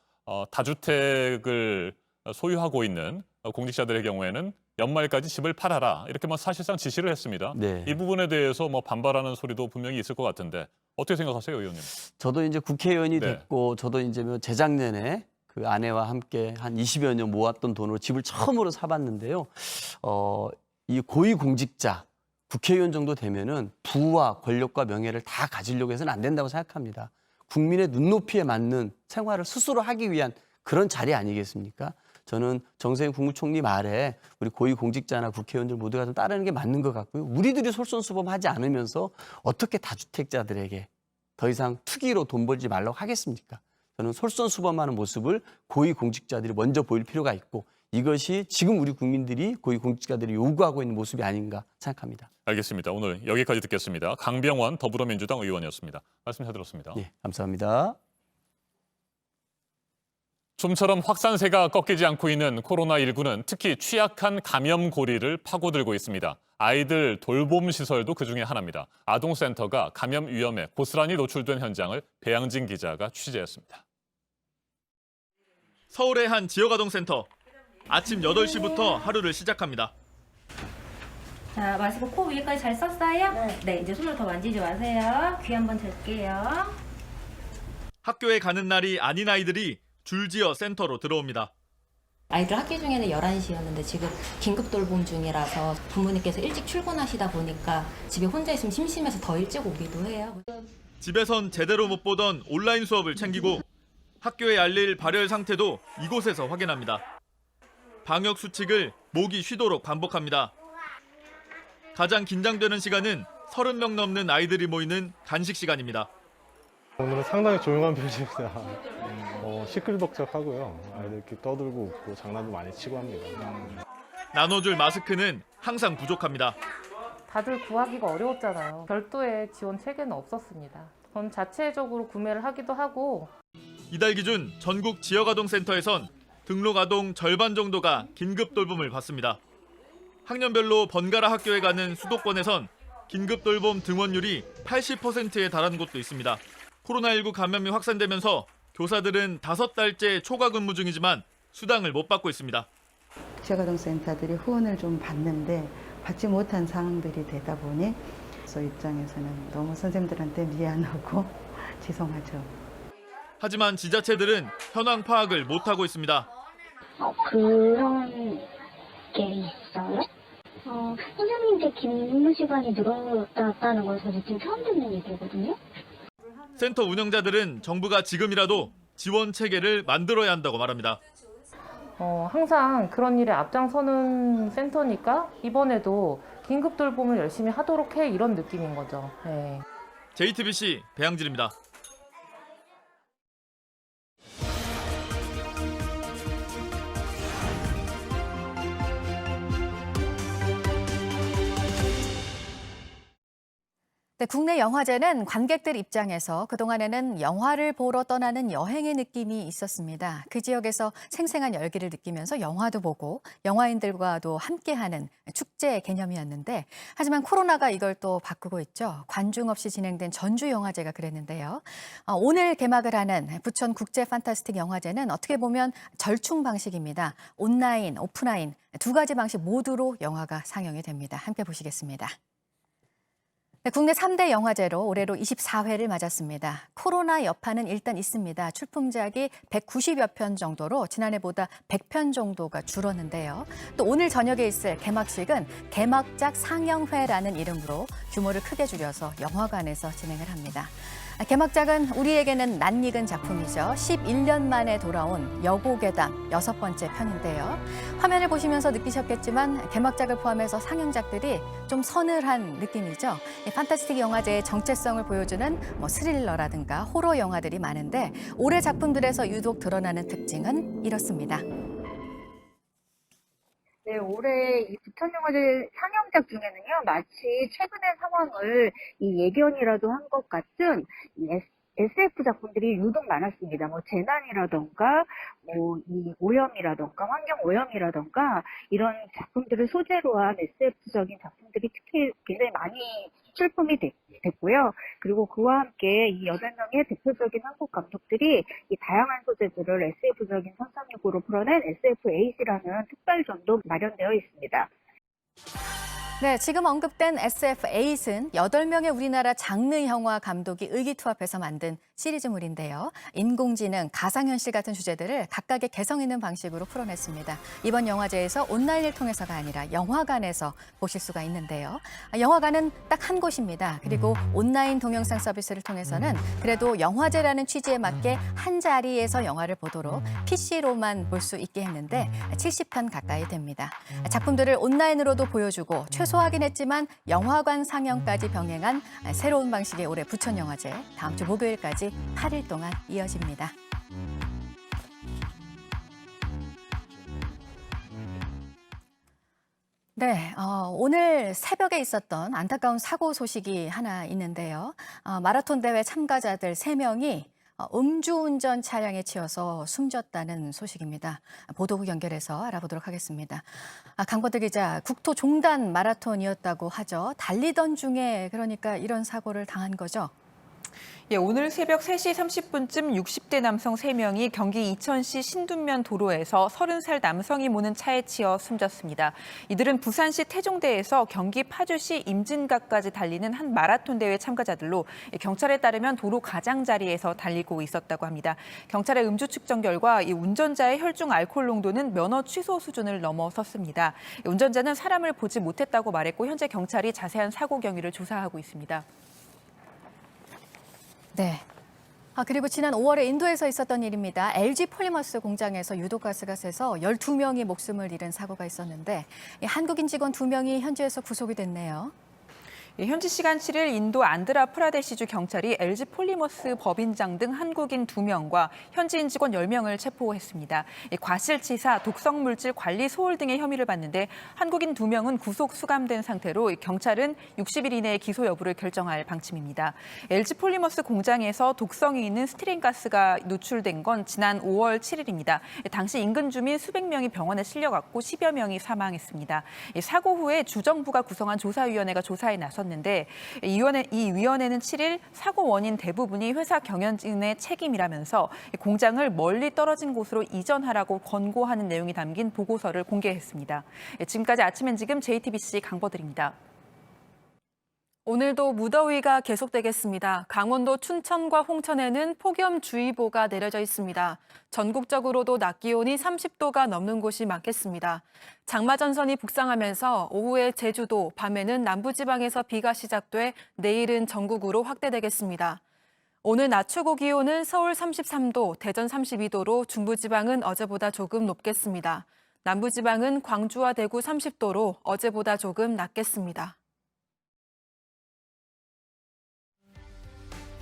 다주택을 소유하고 있는 공직자들의 경우에는 연말까지 집을 팔아라 이렇게 사실상 지시를 했습니다. 네. 이 부분에 대해서 반발하는 소리도 분명히 있을 것 같은데 어떻게 생각하세요, 의원님? 저도 이제 국회의원이 네. 됐고 저도 이제 재작년에 그 아내와 함께 한 20여 년 모았던 돈으로 집을 처음으로 사봤는데요. 이 고위공직자 국회의원 정도 되면은 부와 권력과 명예를 다 가지려고 해서는 안 된다고 생각합니다. 국민의 눈높이에 맞는 생활을 스스로 하기 위한 그런 자리 아니겠습니까? 저는 정세균 국무총리 말에 우리 고위공직자나 국회의원들 모두가 좀 따르는 게 맞는 것 같고요. 우리들이 솔선수범하지 않으면서 어떻게 다주택자들에게 더 이상 투기로 돈 벌지 말라고 하겠습니까? 저는 솔선수범하는 모습을 고위공직자들이 먼저 보일 필요가 있고 이것이 지금 우리 국민들이 고위공직자들이 요구하고 있는 모습이 아닌가 생각합니다. 알겠습니다. 오늘 여기까지 듣겠습니다. 강병원 더불어민주당 의원이었습니다. 말씀 잘 들었습니다. 네, 감사합니다. 좀처럼 확산세가 꺾이지 않고 있는 코로나19는 특히 취약한 감염 고리를 파고들고 있습니다. 아이들 돌봄 시설도 그중에 하나입니다. 아동센터가 감염 위험에 고스란히 노출된 현장을 배양진 기자가 취재했습니다. 서울의 한 지역아동센터. 아침 8시부터 하루를 시작합니다. 자, 마스크 코 위에까지 잘 썼어요? 네, 이제 손을 더 만지지 마세요. 귀 한번 댈게요. 학교에 가는 날이 아닌 아이들이 줄지어 센터로 들어옵니다. 아이들 학기 중에는 11시였는데 지금 긴급 돌봄 중이라서 부모님께서 일찍 출근하시다 보니까 집에 혼자 있으면 심심해서 더 일찍 오기도 해요. 집에선 제대로 못 보던 온라인 수업을 챙기고 학교에 알릴 발열 상태도 이곳에서 확인합니다. 방역 수칙을 목이 쉬도록 반복합니다. 가장 긴장되는 시간은 30명 넘는 아이들이 모이는 간식 시간입니다. 오늘은 상당히 조용한 편입니다. 시끌벅적하고요. 아이들 이렇게 떠들고 웃고 장난도 많이 치고 합니다. 나눠줄 마스크는 항상 부족합니다. 다들 구하기가 어려웠잖아요. 별도의 지원 체계는 없었습니다. 전 자체적으로 구매를 하기도 하고. 이달 기준 전국 지역아동센터에선 등록 아동 절반 정도가 긴급 돌봄을 받습니다. 학년별로 번갈아 학교에 가는 수도권에선 긴급 돌봄 등원율이 80%에 달하는 곳도 있습니다. 코로나19 감염이 확산되면서 교사들은 5달째 초과 근무 중이지만 수당을 못 받고 있습니다. 지역아동센터들이 후원을 좀 받는데 받지 못한 상황들이 되다 보니 저희 입장에서는 너무 선생님들한테 미안하고 죄송하죠. 하지만 지자체들은 현황 파악을 못하고 있습니다. 그런 게 있어요? 선생님들 근무 시간이 늘어났다는 건 사실 지금 처음 듣는 얘기거든요. 센터 운영자들은 정부가 지금이라도 지원 체계를 만들어야 한다고 말합니다. 항상 그런 일에 앞장서는 센터니까 이번에도 긴급 돌봄을 열심히 하도록 해 이런 느낌인 거죠. 네. JTBC 배양진입니다. 네, 국내 영화제는 관객들 입장에서 그동안에는 영화를 보러 떠나는 여행의 느낌이 있었습니다. 그 지역에서 생생한 열기를 느끼면서 영화도 보고 영화인들과도 함께하는 축제 개념이었는데 하지만 코로나가 이걸 또 바꾸고 있죠. 관중 없이 진행된 전주영화제가 그랬는데요. 오늘 개막을 하는 부천 국제 판타스틱 영화제는 어떻게 보면 절충 방식입니다. 온라인, 오프라인 두 가지 방식 모두로 영화가 상영이 됩니다. 함께 보시겠습니다. 네, 국내 3대 영화제로 올해로 24회를 맞았습니다. 코로나 여파는 일단 있습니다. 출품작이 190여 편 정도로 지난해보다 100편 정도가 줄었는데요. 또 오늘 저녁에 있을 개막식은 개막작 상영회라는 이름으로 규모를 크게 줄여서 영화관에서 진행을 합니다. 개막작은 우리에게는 낯익은 작품이죠. 11년 만에 돌아온 여고괴담 6번째 편인데요. 화면을 보시면서 느끼셨겠지만 개막작을 포함해서 상영작들이 좀 서늘한 느낌이죠. 판타스틱 영화제의 정체성을 보여주는 스릴러라든가 호러 영화들이 많은데 올해 작품들에서 유독 드러나는 특징은 이렇습니다. 네, 올해 이 부천 영화제 상영작 중에는요, 마치 최근의 상황을 이 예견이라도 한 것 같은 SF 작품들이 유독 많았습니다. 재난이라던가, 이 오염이라던가, 환경 오염이라던가, 이런 작품들을 소재로 한 SF적인 작품들이 특히 굉장히 많이 출품이 됐고요. 그리고 그와 함께 이 8명의 대표적인 한국 감독들이 이 다양한 소재들을 SF적인 선상용으로 풀어낸 SF8이라는 특별전도 마련되어 있습니다. 네, 지금 언급된 SF8은 8명의 우리나라 장르 영화 감독이 의기투합해서 만든 시리즈물인데요. 인공지능, 가상현실 같은 주제들을 각각의 개성 있는 방식으로 풀어냈습니다. 이번 영화제에서 온라인을 통해서가 아니라 영화관에서 보실 수가 있는데요. 영화관은 딱 한 곳입니다. 그리고 온라인 동영상 서비스를 통해서는 그래도 영화제라는 취지에 맞게 한 자리에서 영화를 보도록 PC로만 볼 수 있게 했는데 70편 가까이 됩니다. 작품들을 온라인으로도 보여주고 최소하긴 했지만 영화관 상영까지 병행한 새로운 방식의 올해 부천영화제, 다음 주 목요일까지 8일 동안 이어집니다. 네, 오늘 새벽에 있었던 안타까운 사고 소식이 하나 있는데요. 마라톤 대회 참가자들 3명이 음주운전 차량에 치여서 숨졌다는 소식입니다. 보도국 연결해서 알아보도록 하겠습니다. 강버들 기자, 국토종단 마라톤이었다고 하죠. 달리던 중에 그러니까 이런 사고를 당한 거죠? 예, 오늘 새벽 3시 30분쯤 60대 남성 3명이 경기 이천시 신둔면 도로에서 30살 남성이 모는 차에 치여 숨졌습니다. 이들은 부산시 태종대에서 경기 파주시 임진각까지 달리는 한 마라톤 대회 참가자들로 경찰에 따르면 도로 가장자리에서 달리고 있었다고 합니다. 경찰의 음주 측정 결과 이 운전자의 혈중 알코올 농도는 면허 취소 수준을 넘어섰습니다. 운전자는 사람을 보지 못했다고 말했고 현재 경찰이 자세한 사고 경위를 조사하고 있습니다. 네. 그리고 지난 5월에 인도에서 있었던 일입니다. LG 폴리머스 공장에서 유독가스가 새서 12명이 목숨을 잃은 사고가 있었는데 한국인 직원 2명이 현지에서 구속이 됐네요. 현지 시간 7일 인도 안드라프라데시주 경찰이 LG 폴리머스 법인장 등 한국인 2명과 현지인 직원 10명을 체포했습니다. 과실치사, 독성물질 관리 소홀 등의 혐의를 받는데 한국인 2명은 구속 수감된 상태로 경찰은 60일 이내에 기소 여부를 결정할 방침입니다. LG 폴리머스 공장에서 독성이 있는 스티린가스가 누출된 건 지난 5월 7일입니다. 당시 인근 주민 수백 명이 병원에 실려갔고 10여 명이 사망했습니다. 사고 후에 주정부가 구성한 조사위원회가 조사에 나섰는데 이 위원회는 7일 사고 원인 대부분이 회사 경영진의 책임이라면서 공장을 멀리 떨어진 곳으로 이전하라고 권고하는 내용이 담긴 보고서를 공개했습니다. 지금까지 아침 엔지금 JTBC 강버들입니다. 오늘도 무더위가 계속되겠습니다. 강원도 춘천과 홍천에는 폭염주의보가 내려져 있습니다. 전국적으로도 낮 기온이 30도가 넘는 곳이 많겠습니다. 장마전선이 북상하면서 오후에 제주도, 밤에는 남부지방에서 비가 시작돼 내일은 전국으로 확대되겠습니다. 오늘 낮 최고 기온은 서울 33도, 대전 32도로 중부지방은 어제보다 조금 높겠습니다. 남부지방은 광주와 대구 30도로 어제보다 조금 낮겠습니다.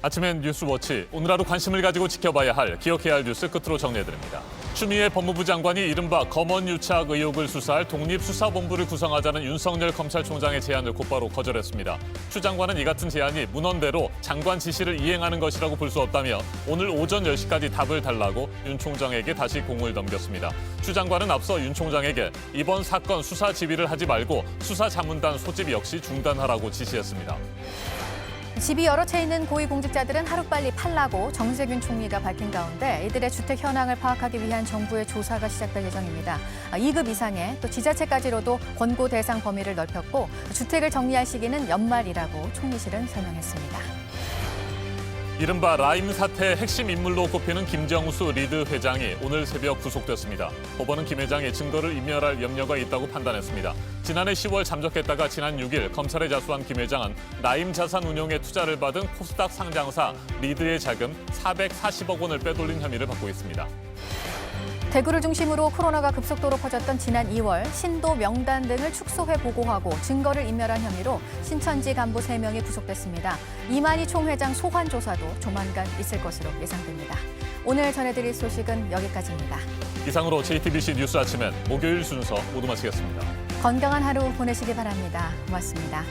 아침엔 뉴스워치, 오늘 하루 관심을 가지고 지켜봐야 할, 기억해야 할 뉴스 끝으로 정리해드립니다. 추미애 법무부 장관이 이른바 검언 유착 의혹을 수사할 독립수사본부를 구성하자는 윤석열 검찰총장의 제안을 곧바로 거절했습니다. 추 장관은 이 같은 제안이 문헌대로 장관 지시를 이행하는 것이라고 볼 수 없다며 오늘 오전 10시까지 답을 달라고 윤 총장에게 다시 공을 넘겼습니다. 추 장관은 앞서 윤 총장에게 이번 사건 수사 지휘를 하지 말고 수사자문단 소집 역시 중단하라고 지시했습니다. 집이 여러 채 있는 고위공직자들은 하루빨리 팔라고 정세균 총리가 밝힌 가운데 이들의 주택 현황을 파악하기 위한 정부의 조사가 시작될 예정입니다. 2급 이상의 또 지자체까지로도 권고 대상 범위를 넓혔고 주택을 정리할 시기는 연말이라고 총리실은 설명했습니다. 이른바 라임 사태의 핵심 인물로 꼽히는 김정수 리드 회장이 오늘 새벽 구속됐습니다. 법원은 김 회장의 증거를 인멸할 염려가 있다고 판단했습니다. 지난해 10월 잠적했다가 지난 6일 검찰에 자수한 김 회장은 라임 자산 운용에 투자를 받은 코스닥 상장사 리드의 자금 440억 원을 빼돌린 혐의를 받고 있습니다. 대구를 중심으로 코로나가 급속도로 퍼졌던 지난 2월 신도 명단 등을 축소해 보고하고 증거를 인멸한 혐의로 신천지 간부 3명이 구속됐습니다. 이만희 총회장 소환 조사도 조만간 있을 것으로 예상됩니다. 오늘 전해드릴 소식은 여기까지입니다. 이상으로 JTBC 뉴스 아침엔 목요일 순서 모두 마치겠습니다. 건강한 하루 보내시기 바랍니다. 고맙습니다.